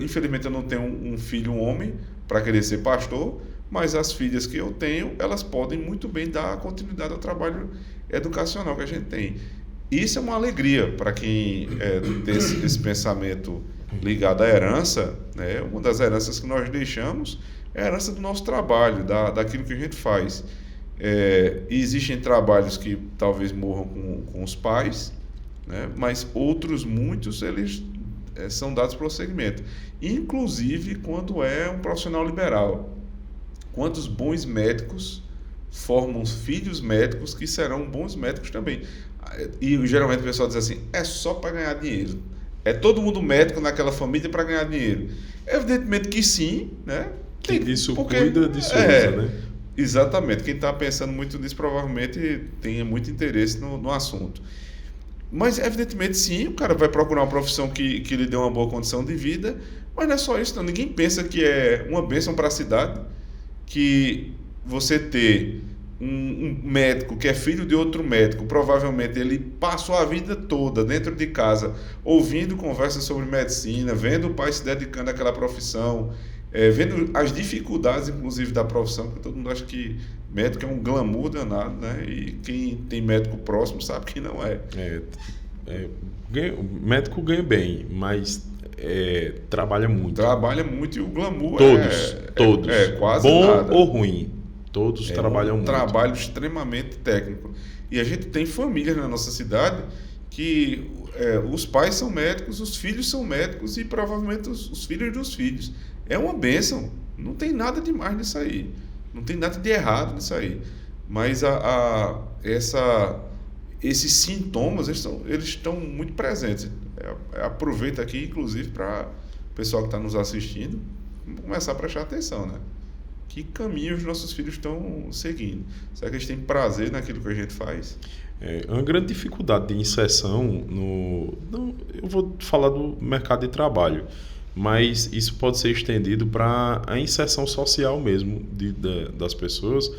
infelizmente eu não tenho um filho, um homem, para querer ser pastor, mas as filhas que eu tenho, elas podem muito bem dar continuidade ao trabalho educacional que a gente tem. Isso é uma alegria para quem tem esse pensamento ligado à herança, né? Uma das heranças que nós deixamos é a herança do nosso trabalho, daquilo que a gente faz. E existem trabalhos que talvez morram com os pais, né? Mas muitos, eles são dados prosseguimento. Inclusive quando é um profissional liberal. Quantos bons médicos formam filhos médicos que serão bons médicos também. E geralmente o pessoal diz assim, é só para ganhar dinheiro. É todo mundo médico naquela família para ganhar dinheiro. Evidentemente que sim, né? Cuida disso, né? Exatamente. Quem está pensando muito nisso provavelmente tenha muito interesse no assunto. Mas evidentemente sim, o cara vai procurar uma profissão que lhe dê uma boa condição de vida, mas não é só isso não. Ninguém pensa que é uma bênção para a cidade que você ter um médico que é filho de outro médico, provavelmente ele passou a vida toda dentro de casa ouvindo conversas sobre medicina, vendo o pai se dedicando àquela profissão, vendo as dificuldades inclusive da profissão, porque todo mundo acha que médico é um glamour danado, né? E quem tem médico próximo sabe que não é. O médico ganha bem, mas trabalha muito. Trabalha muito e o glamour todos. Quase bom nada. Ou ruim. Todos trabalham muito. Trabalho extremamente técnico. E a gente tem famílias na nossa cidade que os pais são médicos, os filhos são médicos e provavelmente os filhos dos filhos. É uma bênção. Não tem nada demais nisso aí. Não tem nada de errado nisso aí. Mas esses sintomas, eles estão muito presentes. Aproveito aqui, inclusive, para o pessoal que está nos assistindo começar a prestar atenção, né? Que caminho os nossos filhos estão seguindo? Será que eles têm prazer naquilo que a gente faz? Uma grande dificuldade de inserção eu vou falar do mercado de trabalho, mas isso pode ser estendido para a inserção social mesmo das pessoas,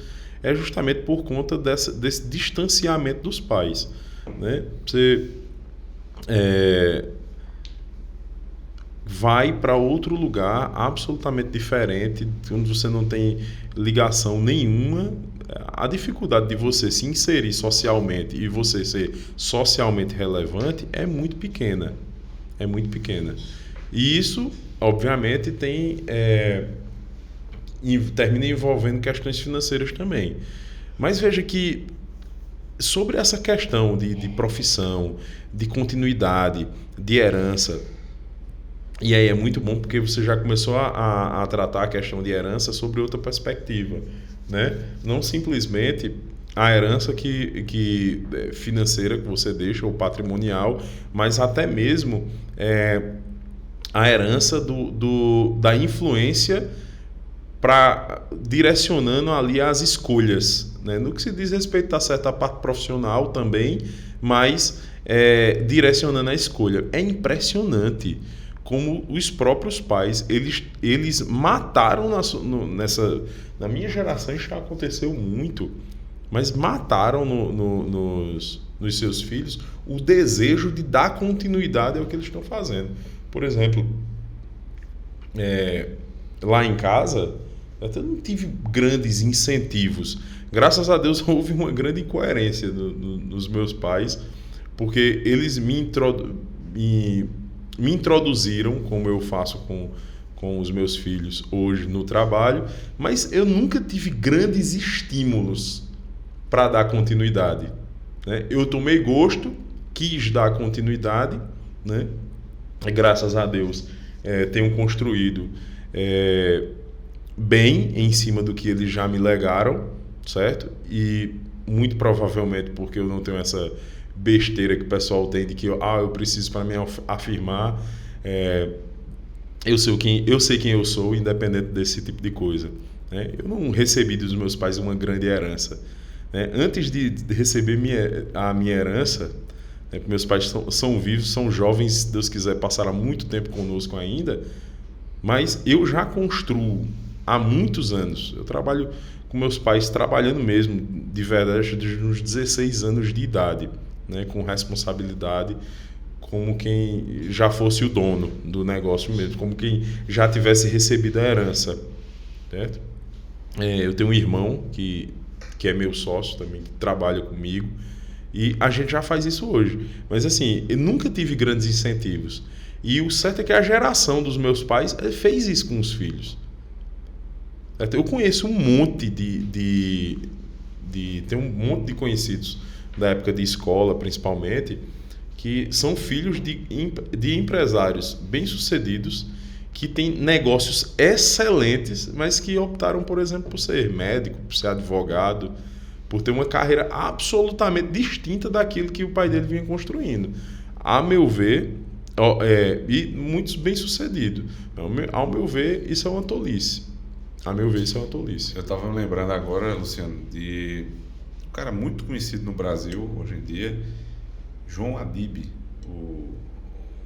é justamente por conta desse distanciamento dos pais, né? Você vai para outro lugar absolutamente diferente, onde você não tem ligação nenhuma. A dificuldade de você se inserir socialmente e você ser socialmente relevante é muito pequena. É muito pequena. E isso, obviamente, termina envolvendo questões financeiras também. Mas veja que sobre essa questão de profissão, de continuidade, de herança, e aí é muito bom porque você já começou a tratar a questão de herança sobre outra perspectiva, né? Não simplesmente a herança financeira que você deixa, ou patrimonial, mas até mesmo a herança da influência direcionando ali as escolhas, né? No que se diz respeito a certa parte profissional também, mas direcionando a escolha. É impressionante como os próprios pais, eles mataram na minha geração, isso já aconteceu muito, mas mataram nos seus filhos o desejo de dar continuidade ao que eles estão fazendo. Por exemplo, lá em casa, eu não tive grandes incentivos. Graças a Deus houve uma grande incoerência nos meus pais, porque eles me introduziram, como eu faço com os meus filhos hoje no trabalho, mas eu nunca tive grandes estímulos para dar continuidade, né? Eu tomei gosto, quis dar continuidade, né? Graças a Deus tenho construído bem em cima do que eles já me legaram, certo? E muito provavelmente porque eu não tenho essa besteira que o pessoal tem de que eu preciso para me afirmar, eu sei quem eu sou, independente desse tipo de coisa, né? Eu não recebi dos meus pais uma grande herança, né? Antes de receber a minha herança, né, meus pais são vivos, são jovens, se Deus quiser passará muito tempo conosco ainda, mas eu já construo há muitos anos. Eu trabalho com meus pais, trabalhando mesmo, de verdade, desde uns 16 anos de idade, né, com responsabilidade, como quem já fosse o dono do negócio mesmo, como quem já tivesse recebido a herança, certo? Eu tenho um irmão que é meu sócio também, que trabalha comigo, e a gente já faz isso hoje. Mas assim, eu nunca tive grandes incentivos. E o certo é que a geração dos meus pais fez isso com os filhos. Eu conheço um monte tem um monte de conhecidos da época de escola, principalmente, que são filhos de empresários bem-sucedidos, que têm negócios excelentes, mas que optaram, por exemplo, por ser médico, por ser advogado, por ter uma carreira absolutamente distinta daquilo que o pai dele vinha construindo. A meu ver, e muitos bem-sucedidos. Ao meu ver, isso é uma tolice. Eu estava me lembrando agora, Luciano, de um cara muito conhecido no Brasil hoje em dia, João Adib, o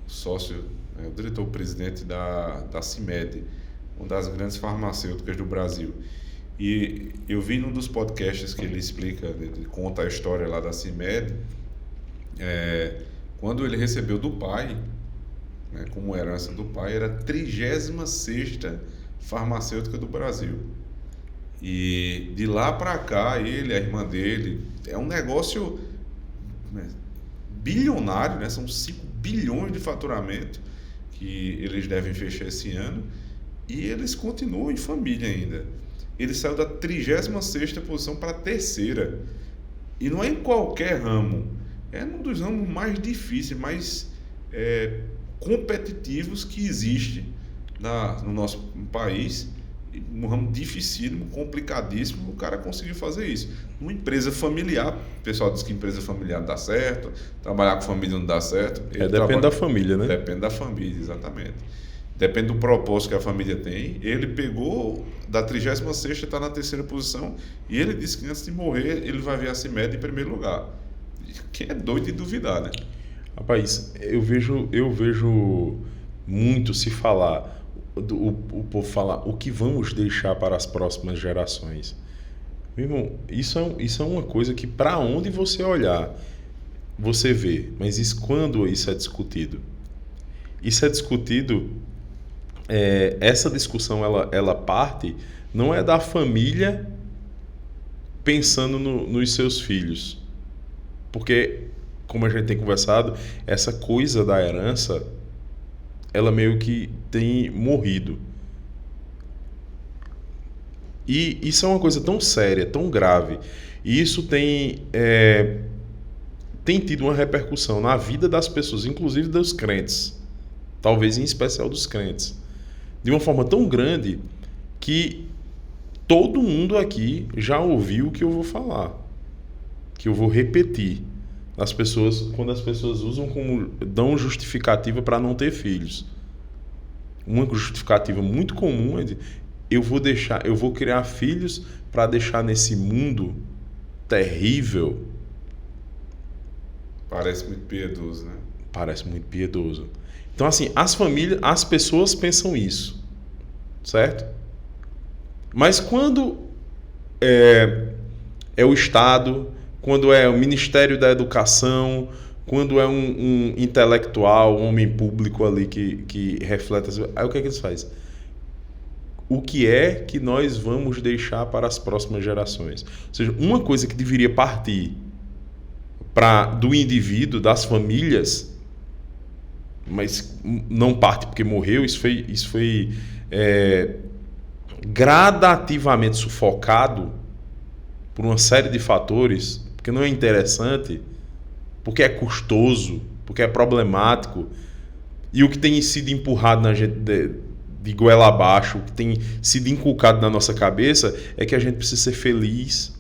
sócio, o diretor-presidente da CIMED, uma das grandes farmacêuticas do Brasil. E eu vi num dos podcasts que ele explica, ele conta a história lá da CIMED, quando ele recebeu do pai, né, como herança do pai, era a 36ª farmacêutica do Brasil. E de lá para cá, ele, a irmã dele, é um negócio, né, bilionário, né? São 5 bilhões de faturamento que eles devem fechar esse ano, e eles continuam em família ainda. Ele saiu da 36ª posição para a 3ª, e não é em qualquer ramo, é um dos ramos mais difíceis, mais competitivos que existe no nosso país. Um ramo dificílimo, complicadíssimo, o cara conseguiu fazer isso. Uma empresa familiar, o pessoal diz que empresa familiar dá certo, trabalhar com família não dá certo. Depende da família, né? Depende da família, exatamente. Depende do propósito que a família tem. Ele pegou da 36ª, está na 3ª posição, e ele disse que antes de morrer ele vai ver a CIMED em primeiro lugar. Quem é doido de duvidar, né? Rapaz, eu vejo muito se falar, o povo falar o que vamos deixar para as próximas gerações. Meu irmão, isso é uma coisa que, para onde você olhar, você vê. Mas quando isso é discutido? Isso é discutido, essa discussão ela parte, não é da família pensando nos seus filhos. Porque, como a gente tem conversado, essa coisa da herança, ela meio que tem morrido. E isso é uma coisa tão séria, tão grave. E isso tem tido uma repercussão na vida das pessoas, inclusive dos crentes. Talvez em especial dos crentes. De uma forma tão grande que todo mundo aqui já ouviu o que eu vou falar. que eu vou repetir as pessoas, quando as pessoas usam dão justificativa para não ter filhos. Uma justificativa muito comum é de eu vou criar filhos para deixar nesse mundo terrível. Parece muito piedoso, né? Parece muito piedoso. Então, assim, as pessoas pensam isso, certo? Mas quando é o Estado, quando é o Ministério da Educação, quando é um intelectual, um homem público ali que reflete... Aí o que é que eles fazem? O que é que nós vamos deixar para as próximas gerações? Ou seja, uma coisa que deveria partir do indivíduo, das famílias, mas não parte porque morreu, isso foi gradativamente sufocado por uma série de fatores, porque não é interessante, porque é custoso, porque é problemático, e o que tem sido empurrado na gente de goela abaixo, o que tem sido inculcado na nossa cabeça é que a gente precisa ser feliz.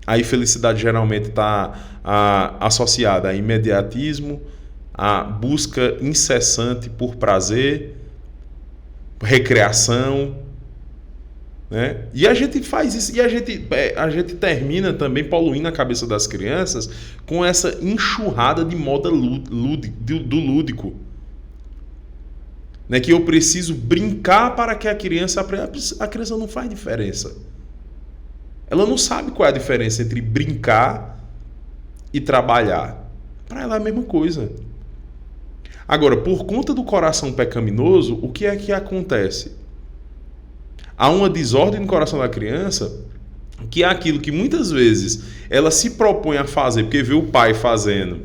Aí felicidade geralmente está associada a imediatismo, a busca incessante por prazer, recreação, né? E a gente faz isso, e a gente termina também poluindo a cabeça das crianças com essa enxurrada de moda do lúdico. Né? Que eu preciso brincar para que a criança aprenda. A criança não faz diferença. Ela não sabe qual é a diferença entre brincar e trabalhar. Para ela é a mesma coisa. Agora, por conta do coração pecaminoso, o que é que acontece? Há uma desordem no coração da criança, que é aquilo que muitas vezes ela se propõe a fazer, porque vê o pai fazendo,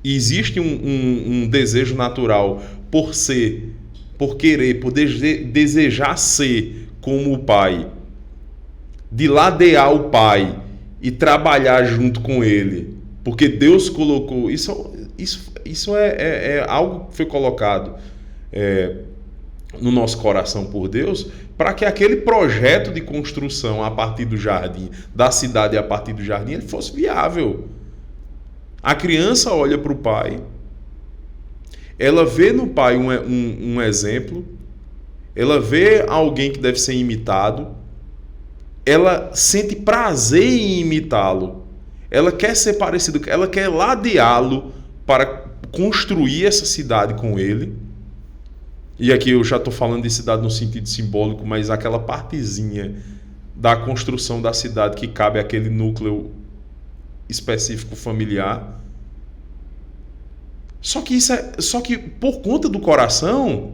e existe um desejo natural por ser, por querer, por desejar ser como o pai, de ladear o pai e trabalhar junto com ele, porque Deus colocou... Isso é algo que foi colocado no nosso coração por Deus, para que aquele projeto de construção a partir do jardim, da cidade a partir do jardim, ele fosse viável. A criança olha para o pai, ela vê no pai um exemplo, ela vê alguém que deve ser imitado, ela sente prazer em imitá-lo, ela quer ser parecido, ela quer ladeá-lo para construir essa cidade com ele. E aqui eu já estou falando de cidade no sentido simbólico, mas aquela partezinha da construção da cidade que cabe àquele núcleo específico familiar. Só que por conta do coração,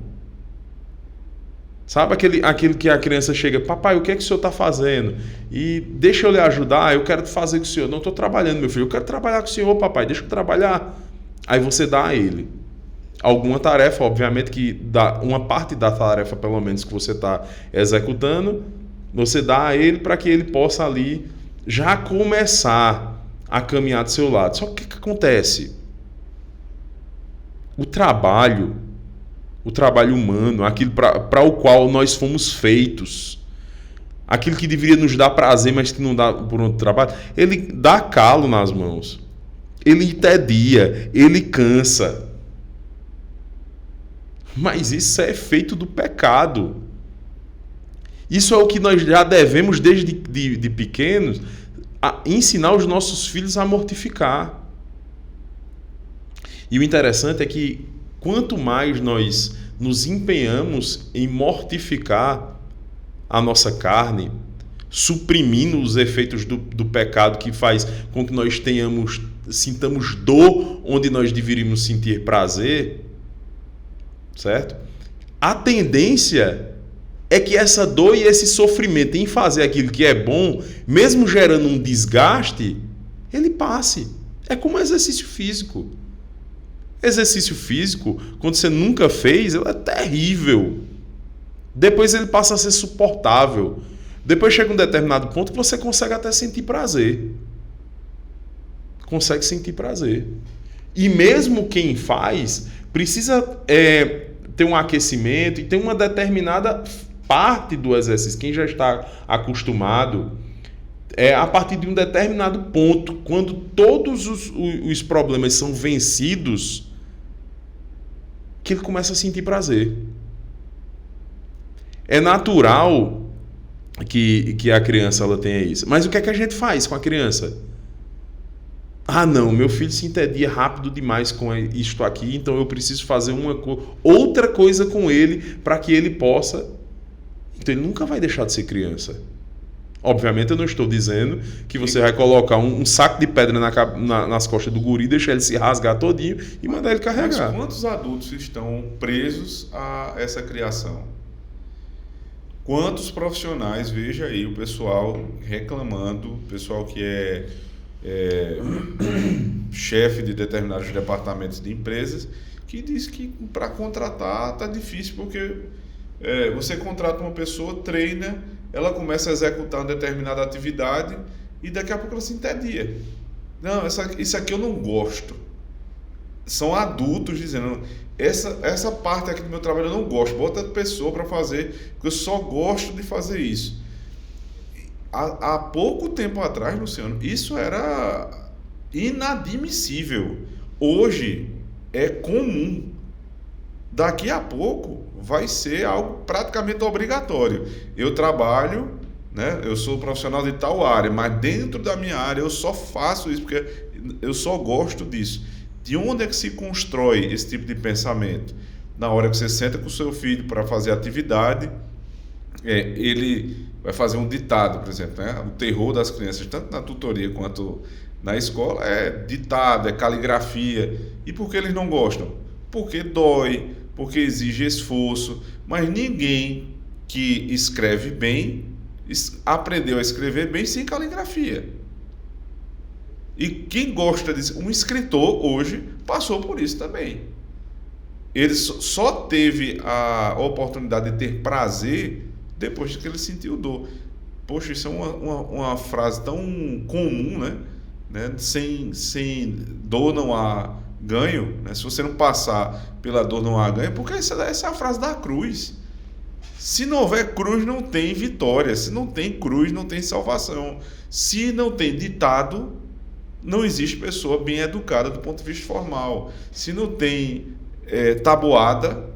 sabe aquele que a criança chega, papai, o que é que o senhor está fazendo? E deixa eu lhe ajudar, eu quero fazer com o senhor. Não estou trabalhando, meu filho, eu quero trabalhar com o senhor, papai, deixa eu trabalhar. Aí você dá a ele alguma tarefa, obviamente que dá uma parte da tarefa, pelo menos, que você está executando, você dá a ele para que ele possa ali já começar a caminhar do seu lado. Só que o que acontece? O trabalho humano, aquilo para o qual nós fomos feitos, aquilo que deveria nos dar prazer, mas que não dá por outro trabalho, ele dá calo nas mãos, ele entedia, ele cansa. Mas isso é efeito do pecado. Isso é o que nós já devemos, desde de pequenos, ensinar os nossos filhos a mortificar. E o interessante é que quanto mais nós nos empenhamos em mortificar a nossa carne, suprimindo os efeitos do pecado que faz com que nós sintamos dor onde nós deveríamos sentir prazer, certo? A tendência é que essa dor e esse sofrimento em fazer aquilo que é bom, mesmo gerando um desgaste, ele passe. É como exercício físico. Exercício físico, quando você nunca fez, ele é terrível. Depois ele passa a ser suportável. Depois chega um determinado ponto que você consegue até sentir prazer. Consegue sentir prazer. E mesmo quem faz precisa ter um aquecimento e ter uma determinada parte do exercício. Quem já está acostumado É a partir de um determinado ponto, quando todos os problemas são vencidos, que ele começa a sentir prazer. É natural que a criança ela tenha isso. Mas o que é que a gente faz com a criança? Ah, não, meu filho se entedia rápido demais com isto aqui, então eu preciso fazer outra coisa com ele para que ele possa... Então ele nunca vai deixar de ser criança. Obviamente eu não estou dizendo que você vai colocar um saco de pedra nas costas do guri, deixar ele se rasgar todinho e mandar ele carregar. Mas quantos adultos estão presos a essa criação? Quantos profissionais, veja aí, o pessoal reclamando, o pessoal que é chefe de determinados departamentos de empresas, que diz que para contratar está difícil, porque você contrata uma pessoa, treina, ela começa a executar uma determinada atividade e daqui a pouco ela se entedia. Não, isso aqui eu não gosto. São adultos dizendo, essa parte aqui do meu trabalho eu não gosto, bota outra pessoa para fazer, porque eu só gosto de fazer isso. Há pouco tempo atrás, Luciano, isso era inadmissível. Hoje é comum. Daqui a pouco vai ser algo praticamente obrigatório. Eu trabalho, né, eu sou profissional de tal área, mas dentro da minha área eu só faço isso porque eu só gosto disso. De onde é que se constrói esse tipo de pensamento? Na hora que você senta com o seu filho para fazer atividade, ele vai fazer um ditado, por exemplo, né? O terror das crianças, tanto na tutoria quanto na escola, é ditado, é caligrafia. E por que eles não gostam? Porque dói, porque exige esforço, mas ninguém que escreve bem aprendeu a escrever bem sem caligrafia. E quem gosta disso, um escritor hoje passou por isso também. Ele só teve a oportunidade de ter prazer depois que ele sentiu dor. Poxa, isso é uma frase tão comum, né? Sem dor não há ganho, né? Se você não passar pela dor não há ganho, porque essa é a frase da cruz. Se não houver cruz, não tem vitória. Se não tem cruz, não tem salvação. Se não tem ditado, não existe pessoa bem educada do ponto de vista formal. Se não tem tabuada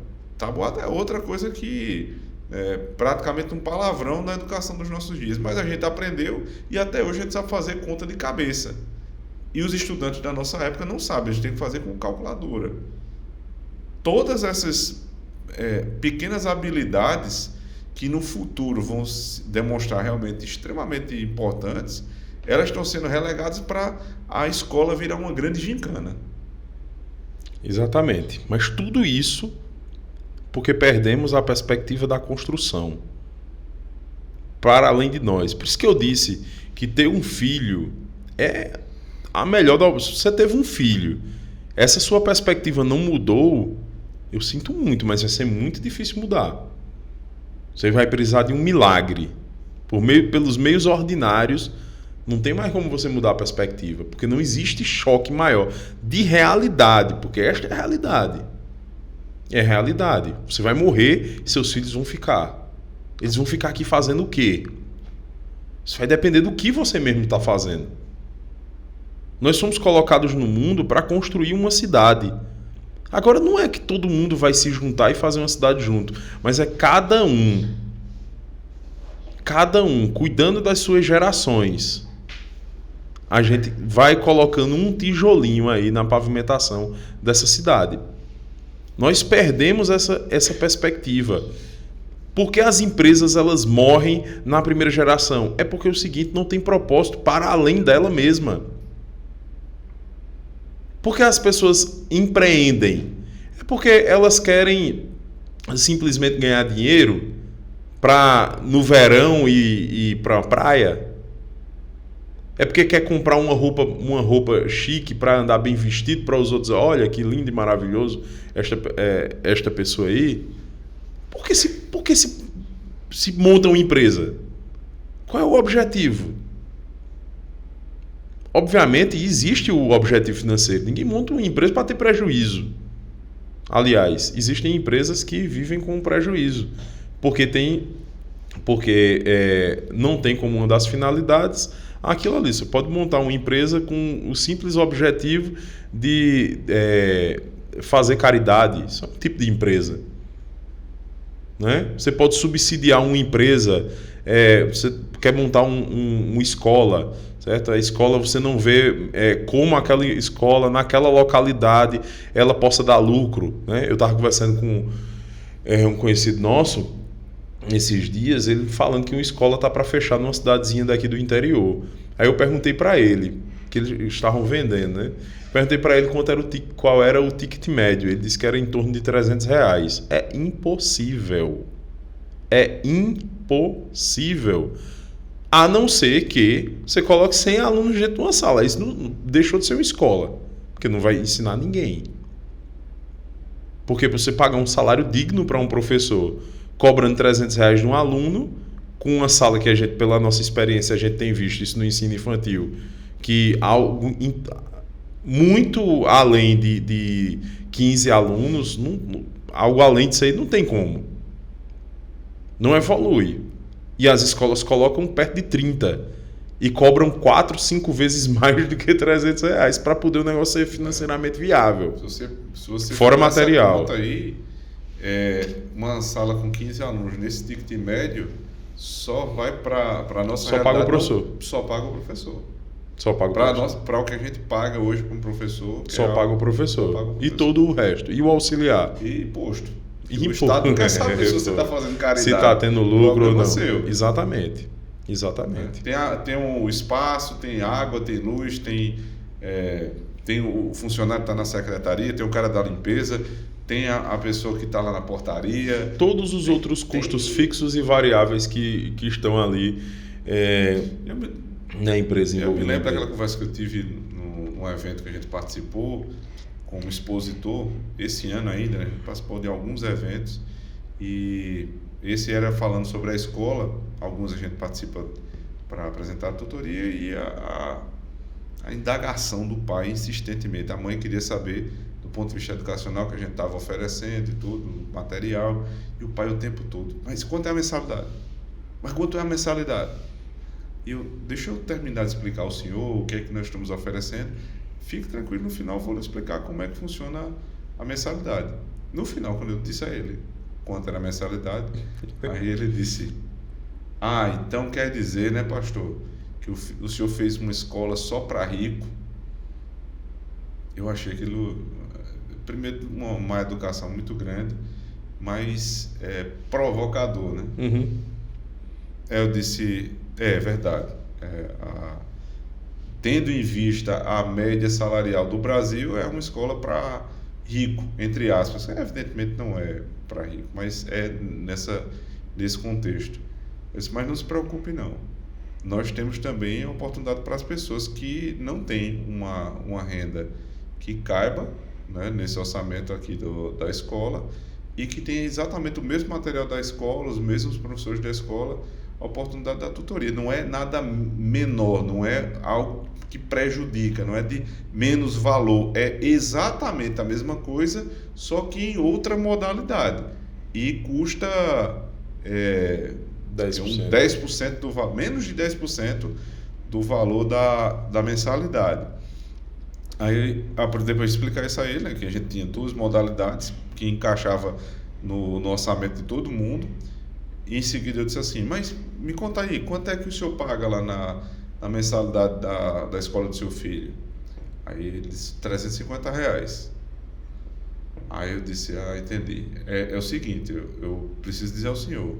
é outra coisa que é praticamente um palavrão na educação dos nossos dias. Mas a gente aprendeu e até hoje a gente sabe fazer conta de cabeça. E os estudantes da nossa época não sabem, a gente tem que fazer com calculadora. Todas essas pequenas habilidades que no futuro vão se demonstrar realmente extremamente importantes, elas estão sendo relegadas para a escola virar uma grande gincana. Exatamente. Mas tudo isso porque perdemos a perspectiva da construção para além de nós. Por isso que eu disse que ter um filho é a melhor... Se você teve um filho, essa sua perspectiva não mudou, eu sinto muito, mas vai ser muito difícil mudar. Você vai precisar de um milagre. Pelos meios ordinários, não tem mais como você mudar a perspectiva, porque não existe choque maior de realidade, porque esta é a realidade. É realidade. Você vai morrer e seus filhos vão ficar. Eles vão ficar aqui fazendo o quê? Isso vai depender do que você mesmo está fazendo. Nós somos colocados no mundo para construir uma cidade. Agora, não é que todo mundo vai se juntar e fazer uma cidade junto, mas é cada um cuidando das suas gerações. A gente vai colocando um tijolinho aí na pavimentação dessa cidade. Nós perdemos essa perspectiva. Por que as empresas elas morrem na primeira geração? É porque é o seguinte, não tem propósito para além dela mesma. Por que as pessoas empreendem? É porque elas querem simplesmente ganhar dinheiro no verão e para a praia? É porque quer comprar uma roupa chique para andar bem vestido para os outros? Olha que lindo e maravilhoso esta pessoa aí. Por que se monta uma empresa? Qual é o objetivo? Obviamente existe o objetivo financeiro. Ninguém monta uma empresa para ter prejuízo. Aliás, existem empresas que vivem com prejuízo, porque tem porque não tem como uma das finalidades aquilo ali. Você pode montar uma empresa com o simples objetivo de fazer caridade. Isso é um tipo de empresa. Né? Você pode subsidiar uma empresa, você quer montar uma escola, certo? A escola, você não vê como aquela escola, naquela localidade, ela possa dar lucro. Né? Eu estava conversando com um conhecido nosso, esses dias, ele falando que uma escola está para fechar numa cidadezinha daqui do interior. Aí eu perguntei para ele, que eles estavam vendendo, né? Perguntei para ele qual era o ticket médio. Ele disse que era em torno de R$300. É impossível. É impossível. A não ser que você coloque 100 alunos dentro de uma sala. Isso não deixou de ser uma escola, porque não vai ensinar ninguém. Porque você pagar um salário digno para um professor, cobrando R$300 de um aluno, com uma sala que a gente, pela nossa experiência, a gente tem visto isso no ensino infantil, que algo muito além de 15 alunos, algo além disso aí não tem como. Não evolui. E as escolas colocam perto de 30 e cobram 4, 5 vezes mais do que R$300 para poder o negócio ser financeiramente viável. Se você fora material. Conta aí, uma sala com 15 alunos nesse ticket médio só vai para a nossa só paga o professor. Só paga o professor. Só paga o professor. Para o que a gente paga hoje como professor. Só paga o professor. E todo o resto. E o auxiliar. E imposto. E o Estado não quer saber se você está fazendo caridade. Se está tendo lucro ou não. Seu. Exatamente. Tem um espaço, tem água, tem luz, tem o funcionário que está na secretaria, tem o cara da limpeza, tem a pessoa que está lá na portaria. Todos os outros custos fixos e variáveis que estão ali na empresa envolvida. Eu me lembro daquela conversa que eu tive num evento que a gente participou como expositor, esse ano ainda, né? A gente participou de alguns eventos e esse era falando sobre a escola. Alguns a gente participa para apresentar a tutoria e a indagação do pai insistentemente. A mãe queria saber do ponto de vista educacional que a gente estava oferecendo e tudo, material, e o pai o tempo todo. Mas quanto é a mensalidade? Mas quanto é a mensalidade? E deixa eu terminar de explicar ao senhor o que é que nós estamos oferecendo. Fique tranquilo, no final eu vou lhe explicar como é que funciona a mensalidade. No final, quando eu disse a ele quanto era a mensalidade, aí ele disse: então quer dizer, né, pastor, que o senhor fez uma escola só para rico? Eu achei aquilo, primeiro, uma educação muito grande, mas provocador, né? Uhum. Eu disse: é verdade. Tendo em vista a média salarial do Brasil, é uma escola para rico, entre aspas. Evidentemente não é para rico, mas é nesse contexto. Eu disse: mas não se preocupe não. Nós temos também a oportunidade para as pessoas que não têm uma renda que caiba, né, nesse orçamento aqui da escola, e que tem exatamente o mesmo material da escola, os mesmos professores da escola, a oportunidade da tutoria. Não é nada menor, não é algo que prejudica, não é de menos valor, é exatamente a mesma coisa, só que em outra modalidade, e custa 10% do valor, menos de 10% do valor da mensalidade. Aí, depois de explicar isso a ele, né, que a gente tinha 2 modalidades que encaixava no orçamento de todo mundo. E em seguida eu disse assim: mas me conta aí, quanto é que o senhor paga lá na mensalidade da escola do seu filho? Aí ele disse: R$350. Aí eu disse: entendi. É o seguinte, eu preciso dizer ao senhor,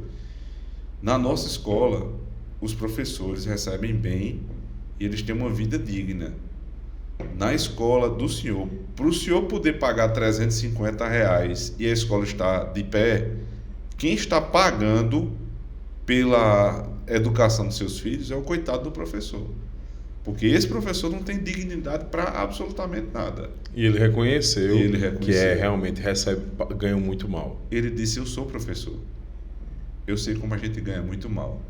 na nossa escola os professores recebem bem e eles têm uma vida digna. Na escola do senhor, para o senhor poder pagar R$350 e a escola está de pé, quem está pagando pela educação dos seus filhos é o coitado do professor. Porque esse professor não tem dignidade para absolutamente nada. E ele reconheceu que realmente ganha muito mal. Ele disse: eu sou professor. Eu sei como a gente ganha muito mal.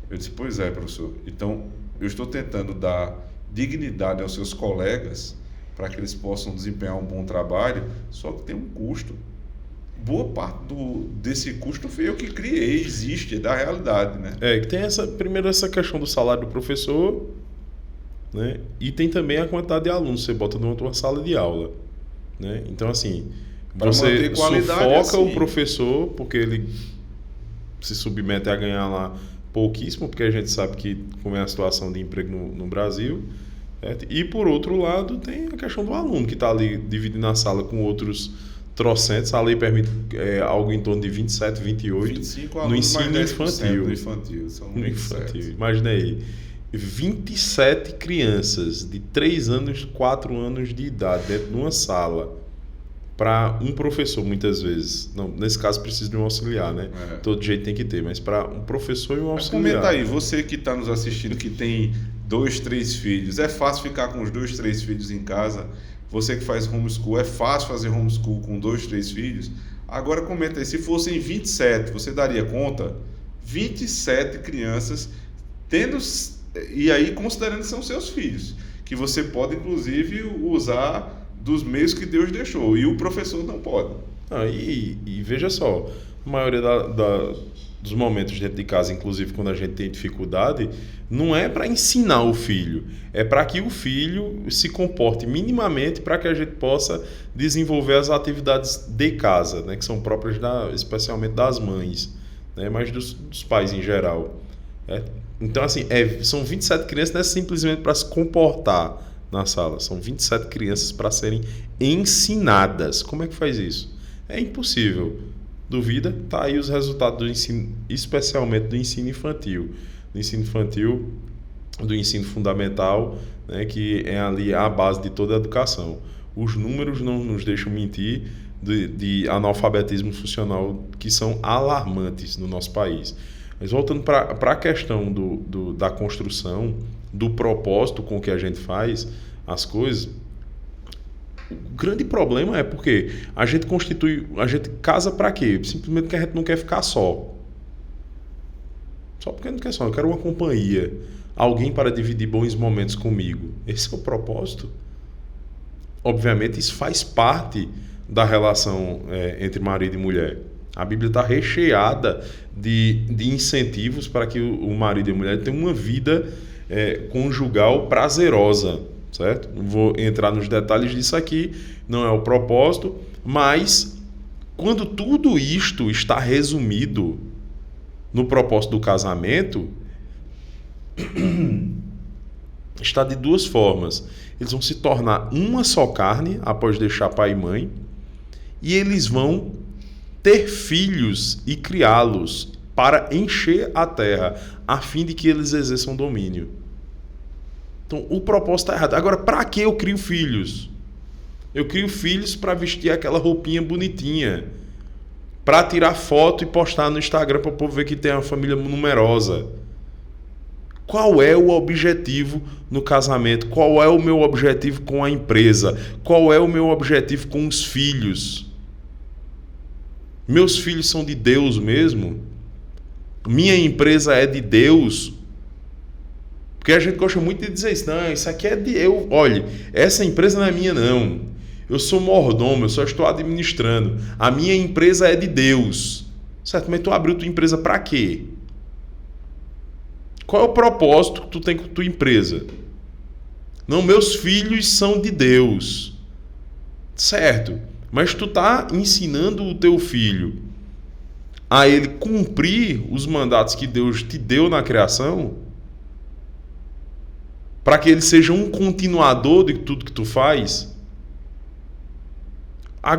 Eu disse: pois é, professor. Então, eu estou tentando dar dignidade aos seus colegas para que eles possam desempenhar um bom trabalho, só que tem um custo. boa parte desse custo não fui eu que criei, existe, é da realidade, né? Que tem primeiro essa questão do salário do professor, né? E tem também a quantidade de alunos que você bota numa sala de aula, né? Então, assim, Pra você manter qualidade, sufoca assim. o professor porque ele se submete a ganhar lá pouquíssimo, porque a gente sabe como é a situação de emprego no Brasil, certo? E por outro lado tem a questão do aluno que está ali dividindo a sala com outros trocentos. A lei permite algo em torno de 27, 28 25 no alunos ensino mais 10% infantil. do infantil, são No 27. infantil. Imagina aí, 27 crianças de 3 anos, 4 anos de idade dentro de uma sala para um professor, muitas vezes. Não, nesse caso precisa de um auxiliar, né? Todo jeito tem que ter, mas para um professor e um Mas auxiliar. comenta aí, você que está nos assistindo, que tem 2, 3 filhos, é fácil ficar com os 2, 3 filhos em casa? Você que faz homeschool, é fácil fazer homeschool com 2, 3 filhos? Agora comenta aí, se fossem 27, você daria conta? 27 crianças, e aí considerando que são seus filhos, que você pode inclusive usar dos meios que Deus deixou, e o professor não pode. E veja só, a maioria dos momentos dentro de casa, inclusive quando a gente tem dificuldade, não é para ensinar o filho, é para que o filho se comporte minimamente para que a gente possa desenvolver as atividades de casa, né, que são próprias especialmente das mães, né, mas dos pais em geral. Então, assim, são 27 crianças, não é simplesmente para se comportar na sala, são 27 crianças para serem ensinadas. Como é que faz isso? É impossível. Duvida? Tá aí os resultados do ensino, especialmente do ensino infantil. Do ensino fundamental, né, que é ali a base de toda a educação. Os números não nos deixam mentir de analfabetismo funcional que são alarmantes no nosso país. Mas voltando para a questão da construção, do propósito com que a gente faz as coisas, o grande problema é porque a gente casa para quê? Simplesmente porque a gente não quer ficar só. Só porque não quer só, eu quero uma companhia, alguém para dividir bons momentos comigo. Esse é o propósito. Obviamente isso faz parte da relação entre marido e mulher. A Bíblia está recheada de incentivos para que o marido e a mulher tenham uma vida conjugal prazerosa, certo? Não vou entrar nos detalhes disso aqui, não é o propósito, mas quando tudo isto está resumido no propósito do casamento, está de duas formas. Eles vão se tornar uma só carne após deixar pai e mãe, e eles vão ter filhos e criá-los para encher a terra, a fim de que eles exerçam domínio. Então, o propósito está errado. Agora, para que eu crio filhos? Eu crio filhos para vestir aquela roupinha bonitinha, para tirar foto e postar no Instagram para o povo ver que tem uma família numerosa. Qual é o objetivo no casamento? Qual é o meu objetivo com a empresa? Qual é o meu objetivo com os filhos? Meus filhos são de Deus mesmo? Minha empresa é de Deus? Porque a gente gosta muito de dizer isso. Não, isso aqui é de eu. Olha, essa empresa não é minha, não. Eu sou mordomo, eu só estou administrando. A minha empresa é de Deus. Certo, mas tu abriu tua empresa para quê? Qual é o propósito que tu tem com tua empresa? Não, meus filhos são de Deus. Certo, mas tu tá ensinando o teu filho a ele cumprir os mandatos que Deus te deu na criação, para que ele seja um continuador de tudo que tu faz? A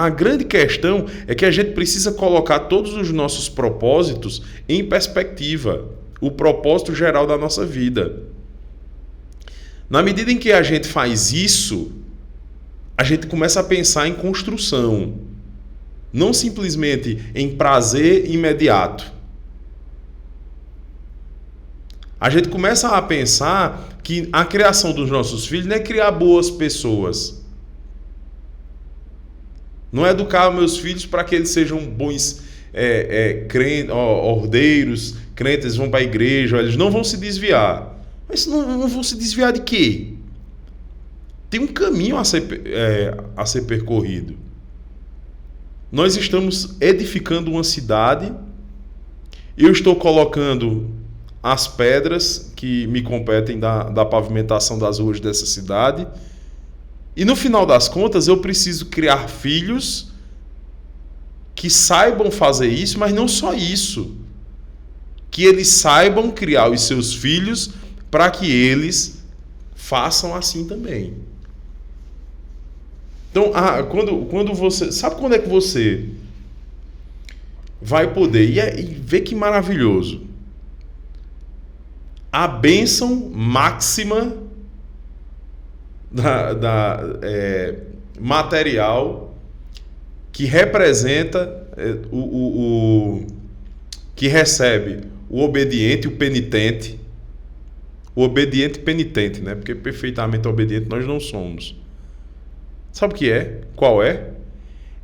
grande questão é que a gente precisa colocar todos os nossos propósitos em perspectiva, o propósito geral da nossa vida. Na medida em que a gente faz isso, a gente começa a pensar em construção, não simplesmente em prazer imediato. A gente começa a pensar que a criação dos nossos filhos não é criar boas pessoas. Não é educar meus filhos para que eles sejam bons ordeiros, crentes, eles vão para a igreja, eles não vão se desviar. Mas não vão se desviar de quê? Tem um caminho a ser percorrido. nós estamos edificando uma cidade, eu estou colocando as pedras que me competem da pavimentação das ruas dessa cidade, e no final das contas eu preciso criar filhos que saibam fazer isso, mas não só isso, que eles saibam criar os seus filhos para que eles façam assim também. Então, quando você... Sabe quando é que você vai poder... E vê que maravilhoso. A bênção máxima material que representa que recebe o obediente e o penitente. O obediente penitente, né? Porque perfeitamente obediente nós não somos. Sabe o que é? Qual é?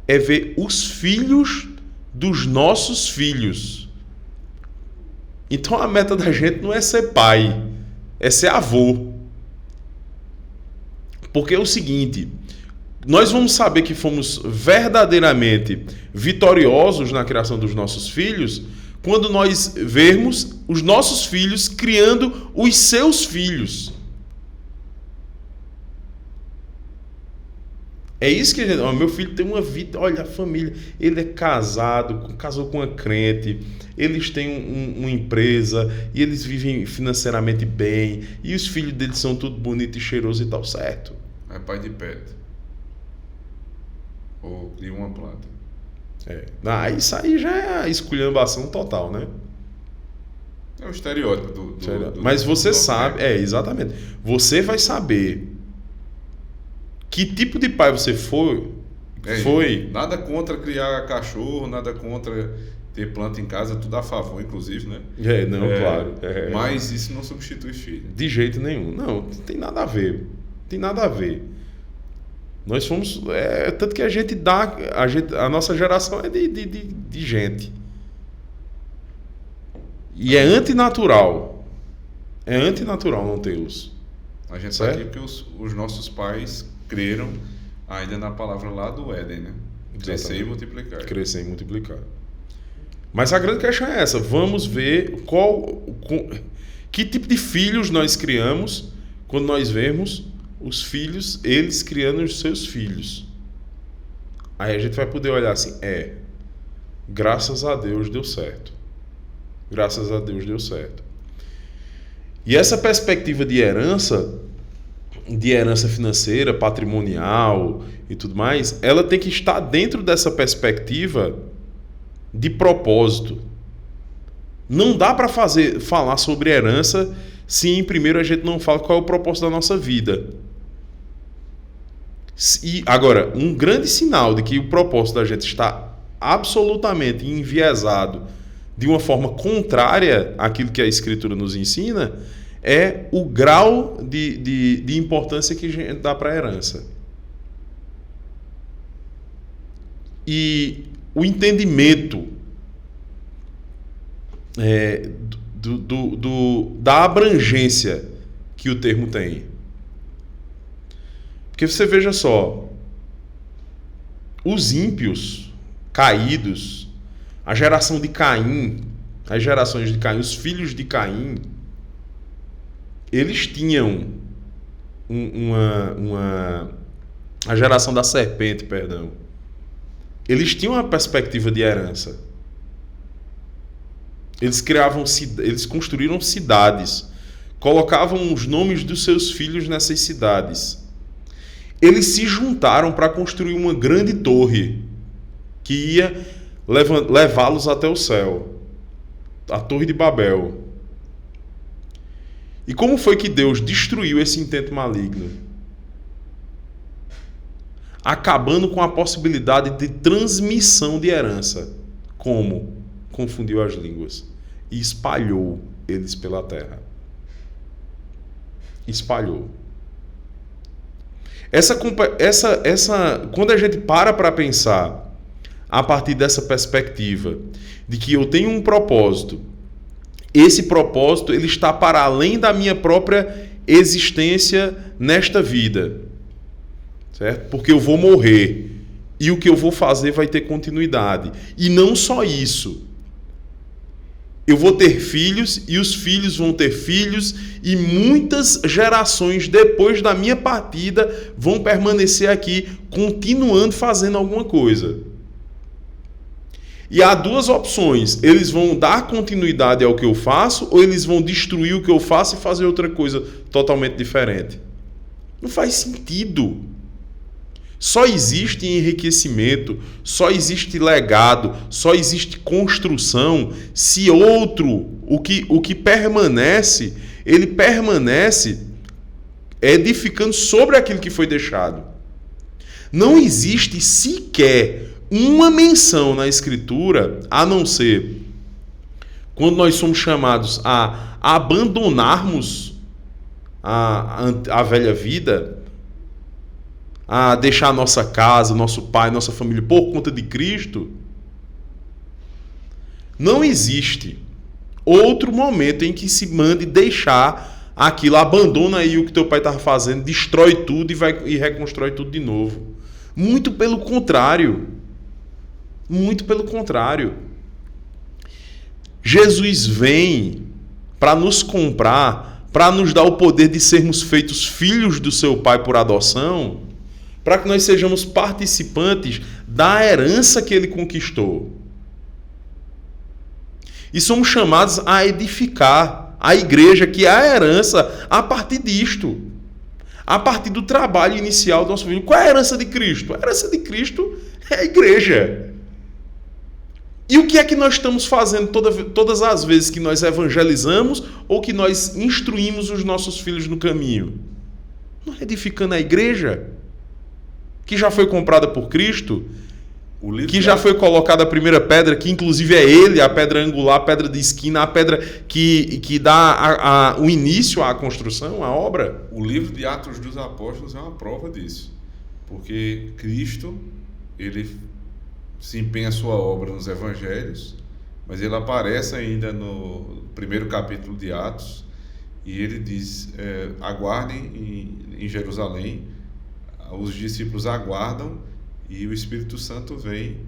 É ver os filhos dos nossos filhos. Então a meta da gente não é ser pai, é ser avô. Porque é o seguinte, nós vamos saber que fomos verdadeiramente vitoriosos na criação dos nossos filhos quando nós vermos os nossos filhos criando os seus filhos. É isso que a gente... meu filho tem uma vida... Olha, a família... Ele é casado, casou com uma crente, eles têm uma empresa e eles vivem financeiramente bem e os filhos deles são tudo bonito e cheiroso e tal, certo? É pai de pet. Ou cria uma planta. Isso aí já é a esculhambação total, né? É o estereótipo do Mas você sabe... né? Exatamente. Você vai saber que tipo de pai você foi. Nada contra criar cachorro, nada contra ter planta em casa, tudo a favor, inclusive, né? Claro. Mas isso não substitui filho. De jeito nenhum. Não tem nada a ver. Tem nada a ver. Nós fomos... tanto que a gente dá... A nossa geração é de gente. E é antinatural. É antinatural não tê-los. A gente está aqui porque os nossos pais creram ainda na palavra lá do Éden, né? Crescer e multiplicar. Crescer e multiplicar. Mas a grande questão é essa. Vamos ver que tipo de filhos nós criamos quando nós vemos os filhos, eles criando os seus filhos. Aí a gente vai poder olhar assim, graças a Deus deu certo. Graças a Deus deu certo. E essa perspectiva de herança financeira, patrimonial e tudo mais, ela tem que estar dentro dessa perspectiva de propósito. Não dá para falar sobre herança se primeiro a gente não fala qual é o propósito da nossa vida. E agora, um grande sinal de que o propósito da gente está absolutamente enviesado de uma forma contrária àquilo que a Escritura nos ensina é o grau de importância que a gente dá para a herança. E o entendimento da abrangência que o termo tem. Porque você veja só, os ímpios caídos, a geração de Caim, as gerações de Caim, os filhos de Caim, eles tinham a geração da serpente, perdão. Eles tinham uma perspectiva de herança. Eles construíram cidades, colocavam os nomes dos seus filhos nessas cidades. Eles se juntaram para construir uma grande torre que ia levá-los até o céu, a Torre de Babel. E como foi que Deus destruiu esse intento maligno? Acabando com a possibilidade de transmissão de herança. Como? Confundiu as línguas e espalhou eles pela terra. Espalhou. Quando a gente para pensar a partir dessa perspectiva de que eu tenho um propósito, esse propósito ele está para além da minha própria existência nesta vida, certo? Porque eu vou morrer e o que eu vou fazer vai ter continuidade. E não só isso. Eu vou ter filhos e os filhos vão ter filhos e muitas gerações depois da minha partida vão permanecer aqui continuando fazendo alguma coisa. E há duas opções. Eles vão dar continuidade ao que eu faço ou eles vão destruir o que eu faço e fazer outra coisa totalmente diferente. Não faz sentido. Só existe enriquecimento, só existe legado, só existe construção se o que permanece, ele permanece edificando sobre aquilo que foi deixado. Não existe sequer uma menção na Escritura, a não ser quando nós somos chamados a abandonarmos a velha vida, a deixar nossa casa, nosso pai, nossa família por conta de Cristo. Não existe outro momento em que se mande deixar aquilo, abandona aí o que teu pai estava fazendo, destrói tudo e reconstrói tudo de novo. Muito pelo contrário. Muito pelo contrário. Jesus vem para nos comprar, para nos dar o poder de sermos feitos filhos do seu Pai por adoção, para que nós sejamos participantes da herança que ele conquistou. E somos chamados a edificar a igreja, que é a herança, a partir disto. A partir do trabalho inicial do nosso filho. Qual é a herança de Cristo? A herança de Cristo é a igreja. E o que é que nós estamos fazendo todas as vezes que nós evangelizamos ou que nós instruímos os nossos filhos no caminho? Nós edificando a igreja, que já foi comprada por Cristo, que já foi colocada a primeira pedra, que inclusive é ele, a pedra angular, a pedra de esquina, a pedra que dá o início à construção, à obra. O livro de Atos dos Apóstolos é uma prova disso, porque Cristo, ele se empenha a sua obra nos evangelhos, mas ele aparece ainda no primeiro capítulo de Atos, e ele diz, aguardem em Jerusalém, os discípulos aguardam e o Espírito Santo vem,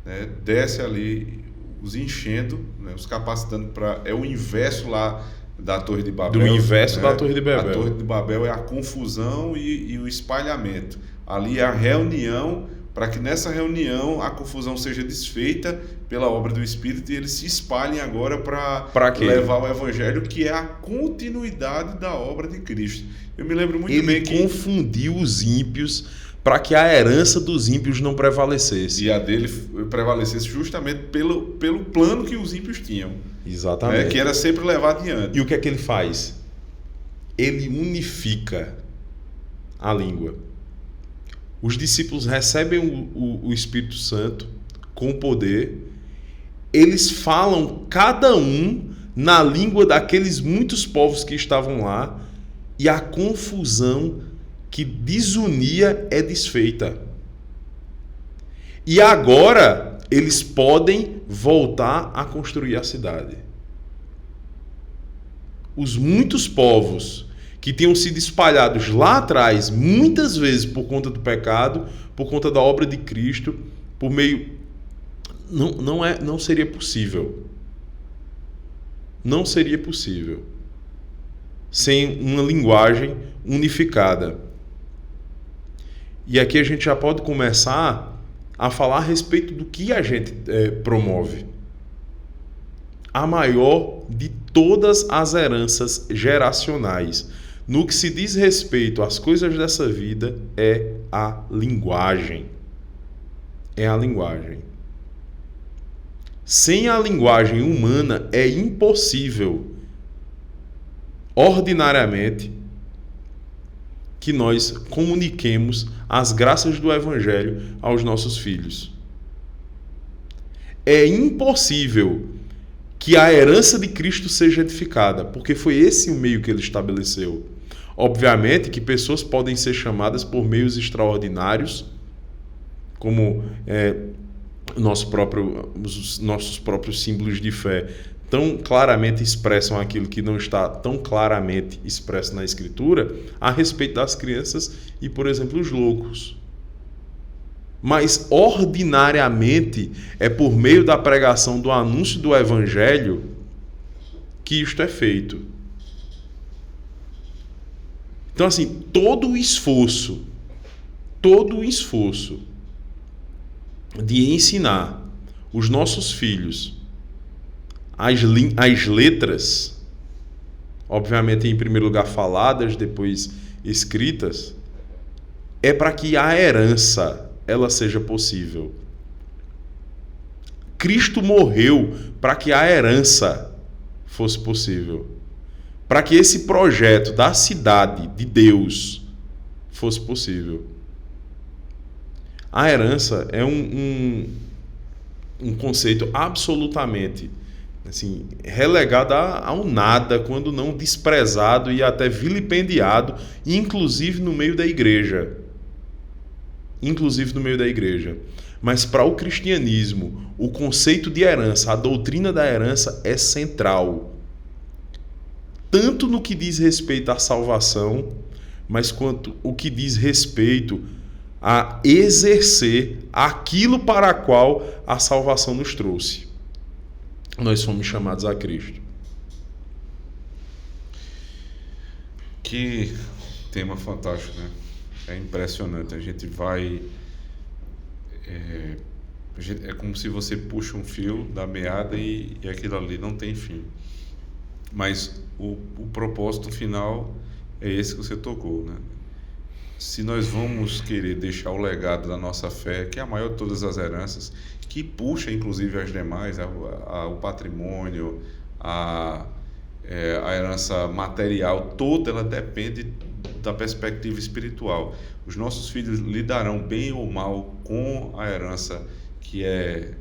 né, desce ali, os enchendo, né, os capacitando para... É o inverso lá da Torre de Babel. Do inverso da Torre de Babel. A Torre de Babel é a confusão e o espalhamento. Ali é a reunião, para que nessa reunião a confusão seja desfeita pela obra do Espírito e eles se espalhem agora para levar o Evangelho, que é a continuidade da obra de Cristo. Eu me lembro muito bem que... Ele confundiu os ímpios para que a herança dos ímpios não prevalecesse. E a dele prevalecesse justamente pelo plano que os ímpios tinham. Exatamente. Que era sempre levar adiante. E o que é que ele faz? Ele unifica a língua. Os discípulos recebem o Espírito Santo com poder. Eles falam, cada um, na língua daqueles muitos povos que estavam lá, e a confusão que desunia é desfeita. E agora eles podem voltar a construir a cidade. Os muitos povos que tinham sido espalhados lá atrás, muitas vezes por conta do pecado, por conta da obra de Cristo, por meio... Não seria possível. Não seria possível sem uma linguagem unificada. E aqui a gente já pode começar a falar a respeito do que a gente promove. A maior de todas as heranças geracionais, no que se diz respeito às coisas dessa vida, é a linguagem. É a linguagem. Sem a linguagem humana é impossível, ordinariamente, que nós comuniquemos as graças do Evangelho aos nossos filhos. É impossível que a herança de Cristo seja edificada, porque foi esse o meio que ele estabeleceu. Obviamente que pessoas podem ser chamadas por meios extraordinários, como os nossos próprios símbolos de fé tão claramente expressam aquilo que não está tão claramente expresso na Escritura a respeito das crianças e, por exemplo, os loucos. mas ordinariamente é por meio da pregação do anúncio do Evangelho que isto é feito. Então, assim, todo o esforço de ensinar os nossos filhos as letras, obviamente em primeiro lugar faladas, depois escritas, é para que a herança ela seja possível. Cristo morreu para que a herança fosse possível, para que esse projeto da cidade de Deus fosse possível. A herança é um conceito absolutamente assim, relegado ao nada, quando não desprezado e até vilipendiado, inclusive no meio da igreja. Mas para o cristianismo, o conceito de herança, a doutrina da herança é central. Tanto no que diz respeito à salvação, mas quanto o que diz respeito a exercer aquilo para a qual a salvação nos trouxe. Nós fomos chamados a Cristo. Que tema fantástico, né? É impressionante. A gente vai... É como se você puxa um fio da meada e aquilo ali não tem fim. Mas o propósito final é esse que você tocou, né? Se nós vamos querer deixar o legado da nossa fé, que é a maior de todas as heranças, que puxa inclusive as demais, o patrimônio, a herança material, toda ela depende da perspectiva espiritual. Os nossos filhos lidarão bem ou mal com a herança que é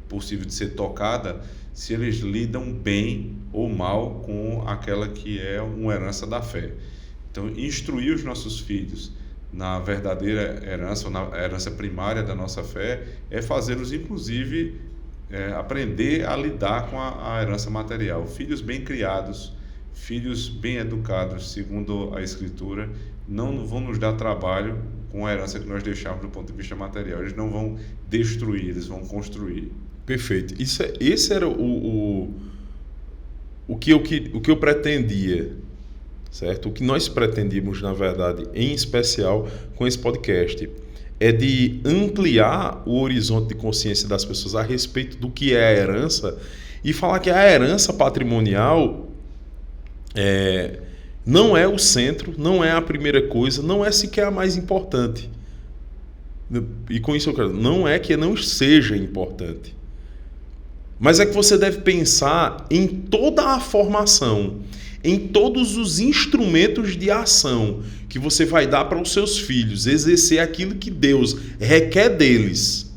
possível de ser tocada, se eles lidam bem ou mal com aquela que é uma herança da fé. Então, instruir os nossos filhos na verdadeira herança, ou na herança primária da nossa fé, é fazê-los, inclusive, aprender a lidar com a herança material. Filhos bem criados, filhos bem educados, segundo a Escritura, não vão nos dar trabalho com a herança que nós deixamos do ponto de vista material. Eles não vão destruir, eles vão construir. Perfeito. Esse era o que eu pretendia, certo? O que nós pretendíamos, na verdade, em especial com esse podcast, é de ampliar o horizonte de consciência das pessoas a respeito do que é a herança e falar que a herança patrimonial não é o centro, não é a primeira coisa, não é sequer a mais importante. E com isso eu quero, não é que não seja importante, mas é que você deve pensar em toda a formação, em todos os instrumentos de ação que você vai dar para os seus filhos exercer aquilo que Deus requer deles.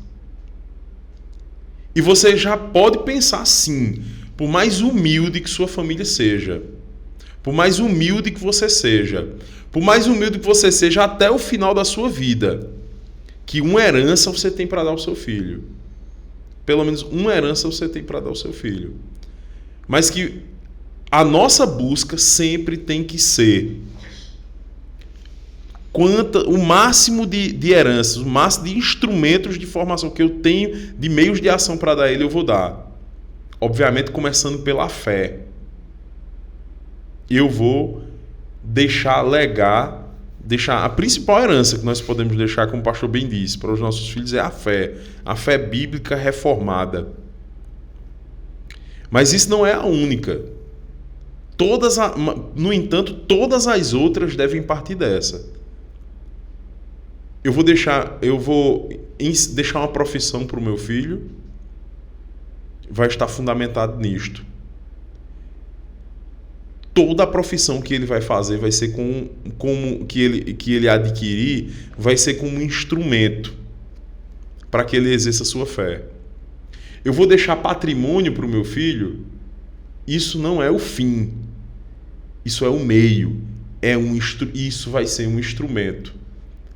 E você já pode pensar assim, por mais humilde que sua família seja, por mais humilde que você seja, por mais humilde que você seja até o final da sua vida, que uma herança você tem para dar ao seu filho. Pelo menos uma herança você tem para dar ao seu filho. Mas que a nossa busca sempre tem que ser o máximo de heranças, o máximo de instrumentos de formação que eu tenho, de meios de ação para dar a ele, eu vou dar. Obviamente, começando pela fé. Eu vou deixar a principal herança que nós podemos deixar, como o pastor bem disse, para os nossos filhos é a fé bíblica reformada. Mas isso não é a única. No entanto, todas as outras devem partir dessa. Eu vou deixar uma profissão para o meu filho, vai estar fundamentado nisto. Toda a profissão que ele vai fazer vai ser que ele adquirir, vai ser como um instrumento para que ele exerça a sua fé. Eu vou deixar patrimônio para o meu filho, isso não é o fim, isso é o meio, isso vai ser um instrumento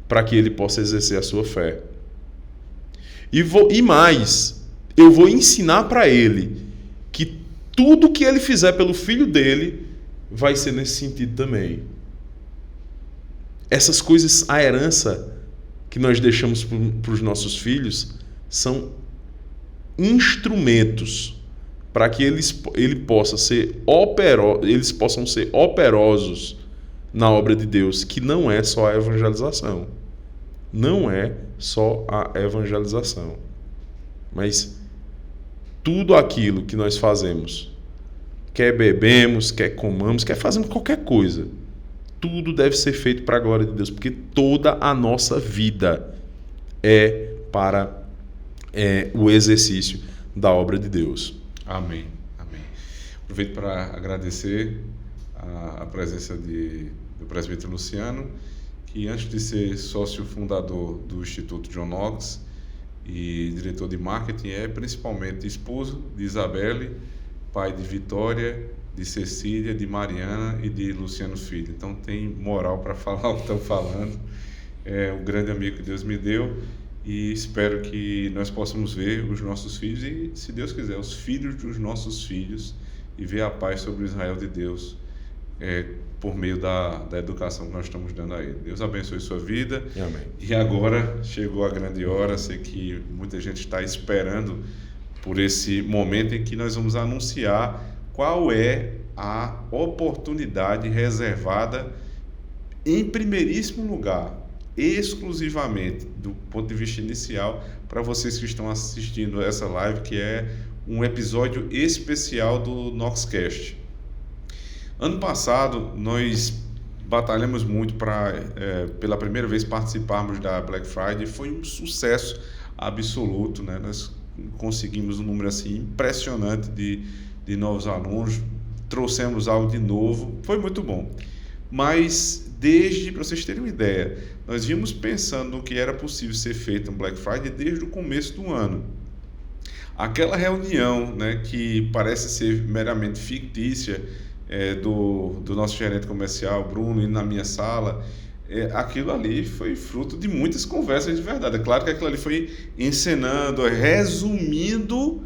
para que ele possa exercer a sua fé. E mais, eu vou ensinar para ele que tudo que ele fizer pelo filho dele vai ser nesse sentido também. Essas coisas, a herança, que nós deixamos para os nossos filhos são instrumentos para que eles possam ser operosos na obra de Deus, que não é só a evangelização. Não é só a evangelização. Mas tudo aquilo que nós fazemos, quer bebemos, quer comamos, quer fazemos qualquer coisa, tudo deve ser feito para a glória de Deus, porque toda a nossa vida é para o exercício da obra de Deus. Amém. Amém. Aproveito para agradecer a presença do presbítero Luciano, que antes de ser sócio fundador do Instituto John Knox e diretor de marketing, é principalmente esposo de Isabelle, pai de Vitória, de Cecília, de Mariana e de Luciano Filho. Então tem moral para falar o que estão falando. É um grande amigo que Deus me deu e espero que nós possamos ver os nossos filhos e, se Deus quiser, os filhos dos nossos filhos e ver a paz sobre o Israel de Deus por meio da educação que nós estamos dando a ele. Deus abençoe sua vida. Amém. E agora chegou a grande hora, sei que muita gente está esperando por esse momento em que nós vamos anunciar qual é a oportunidade reservada em primeiríssimo lugar, exclusivamente do ponto de vista inicial, para vocês que estão assistindo essa live, que é um episódio especial do Knoxcast. Ano passado, nós batalhamos muito para, pela primeira vez, participarmos da Black Friday. Foi um sucesso absoluto, né? Nós conseguimos um número assim, impressionante de novos alunos, trouxemos algo de novo, foi muito bom. Mas, para vocês terem uma ideia, nós vimos pensando no que era possível ser feito no Black Friday desde o começo do ano. Aquela reunião, né, que parece ser meramente fictícia, do nosso gerente comercial, Bruno, e na minha sala, aquilo ali foi fruto de muitas conversas de verdade. É claro que aquilo ali foi encenando, resumindo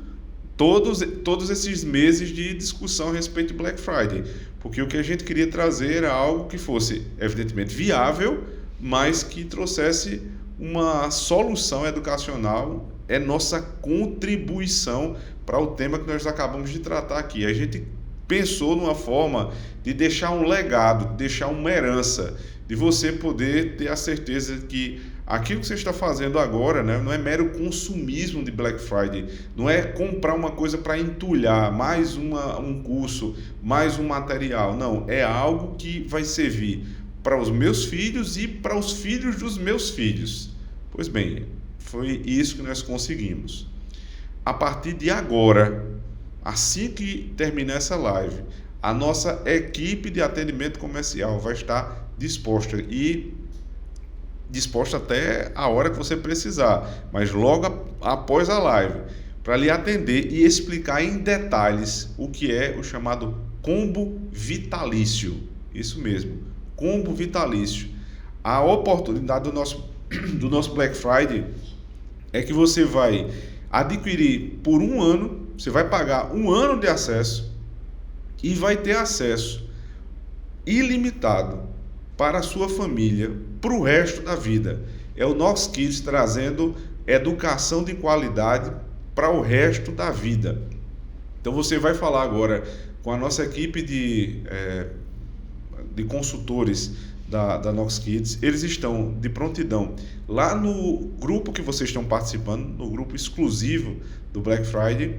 todos esses meses de discussão a respeito de Black Friday, porque o que a gente queria trazer era algo que fosse, evidentemente, viável, mas que trouxesse uma solução educacional, é nossa contribuição para o tema que nós acabamos de tratar aqui. A gente pensou numa forma de deixar um legado, de deixar uma herança, de você poder ter a certeza que aquilo que você está fazendo agora, né, não é mero consumismo de Black Friday, não é comprar uma coisa para entulhar, mais um curso, mais um material, não, é algo que vai servir para os meus filhos e para os filhos dos meus filhos. Pois bem, foi isso que nós conseguimos. A partir de agora, assim que terminar essa live, a nossa equipe de atendimento comercial vai estar disposta até a hora que você precisar, mas logo após a live, para lhe atender e explicar em detalhes o que é o chamado combo vitalício. Isso mesmo, combo vitalício. A oportunidade do nosso Black Friday é que você vai adquirir por um ano, você vai pagar um ano de acesso e vai ter acesso ilimitado para a sua família, para o resto da vida. É o Knox Kids trazendo educação de qualidade para o resto da vida. Então você vai falar agora com a nossa equipe de consultores da Knox Kids. Eles estão de prontidão lá no grupo que vocês estão participando, no grupo exclusivo do Black Friday.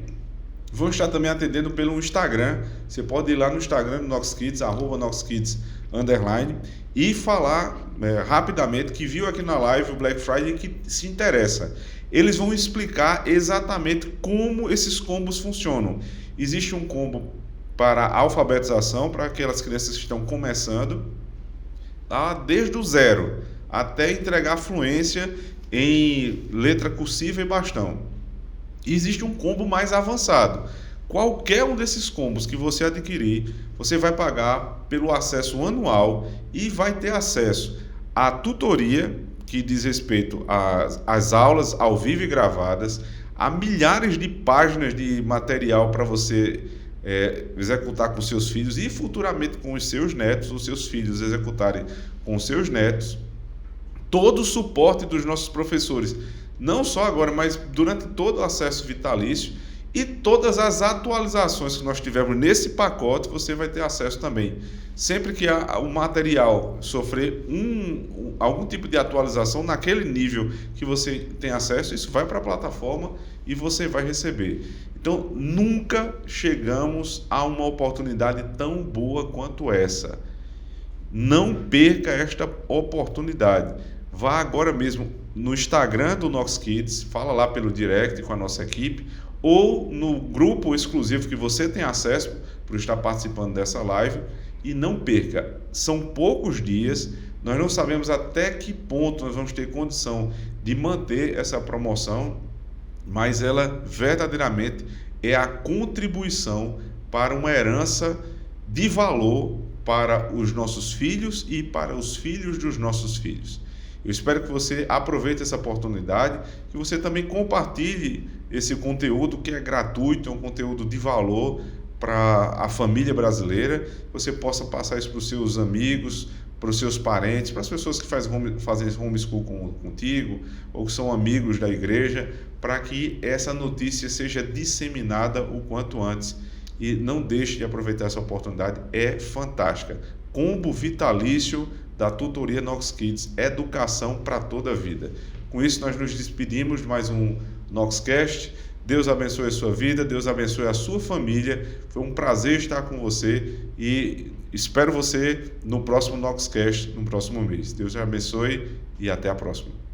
Vão estar também atendendo pelo Instagram. Você pode ir lá no Instagram do Knox Kids, @NoxKids_, e falar rapidamente que viu aqui na live o Black Friday e que se interessa. Eles vão explicar exatamente como esses combos funcionam. Existe um combo para alfabetização, para aquelas crianças que estão começando, tá? Desde o zero até entregar fluência em letra cursiva e bastão. Existe um combo mais avançado. Qualquer um desses combos que você adquirir, você vai pagar pelo acesso anual e vai ter acesso à tutoria, que diz respeito às aulas ao vivo e gravadas, a milhares de páginas de material para você executar com seus filhos e futuramente com os seus netos, os seus filhos executarem com os seus netos. todo o suporte dos nossos professores, não só agora, mas durante todo o acesso vitalício, e todas as atualizações que nós tivermos nesse pacote, você vai ter acesso também. Sempre que o material sofrer algum tipo de atualização naquele nível que você tem acesso, isso vai para a plataforma e você vai receber. Então, nunca chegamos a uma oportunidade tão boa quanto essa. Não perca esta oportunidade. Vá agora mesmo no Instagram do Knox Kids, fala lá pelo direct com a nossa equipe, ou no grupo exclusivo que você tem acesso por estar participando dessa live, e não perca. São poucos dias, nós não sabemos até que ponto nós vamos ter condição de manter essa promoção, mas ela verdadeiramente é a contribuição para uma herança de valor para os nossos filhos e para os filhos dos nossos filhos. Eu espero que você aproveite essa oportunidade, que você também compartilhe esse conteúdo que é gratuito, é um conteúdo de valor para a família brasileira, que você possa passar isso para os seus amigos, para os seus parentes, para as pessoas que fazem homeschool contigo, ou que são amigos da igreja, para que essa notícia seja disseminada o quanto antes. E não deixe de aproveitar essa oportunidade, é fantástica. Combo vitalício da tutoria Knox Kids, educação para toda a vida. Com isso, nós nos despedimos de mais um Knoxcast. Deus abençoe a sua vida, Deus abençoe a sua família. Foi um prazer estar com você e espero você no próximo Knoxcast, no próximo mês. Deus te abençoe e até a próxima.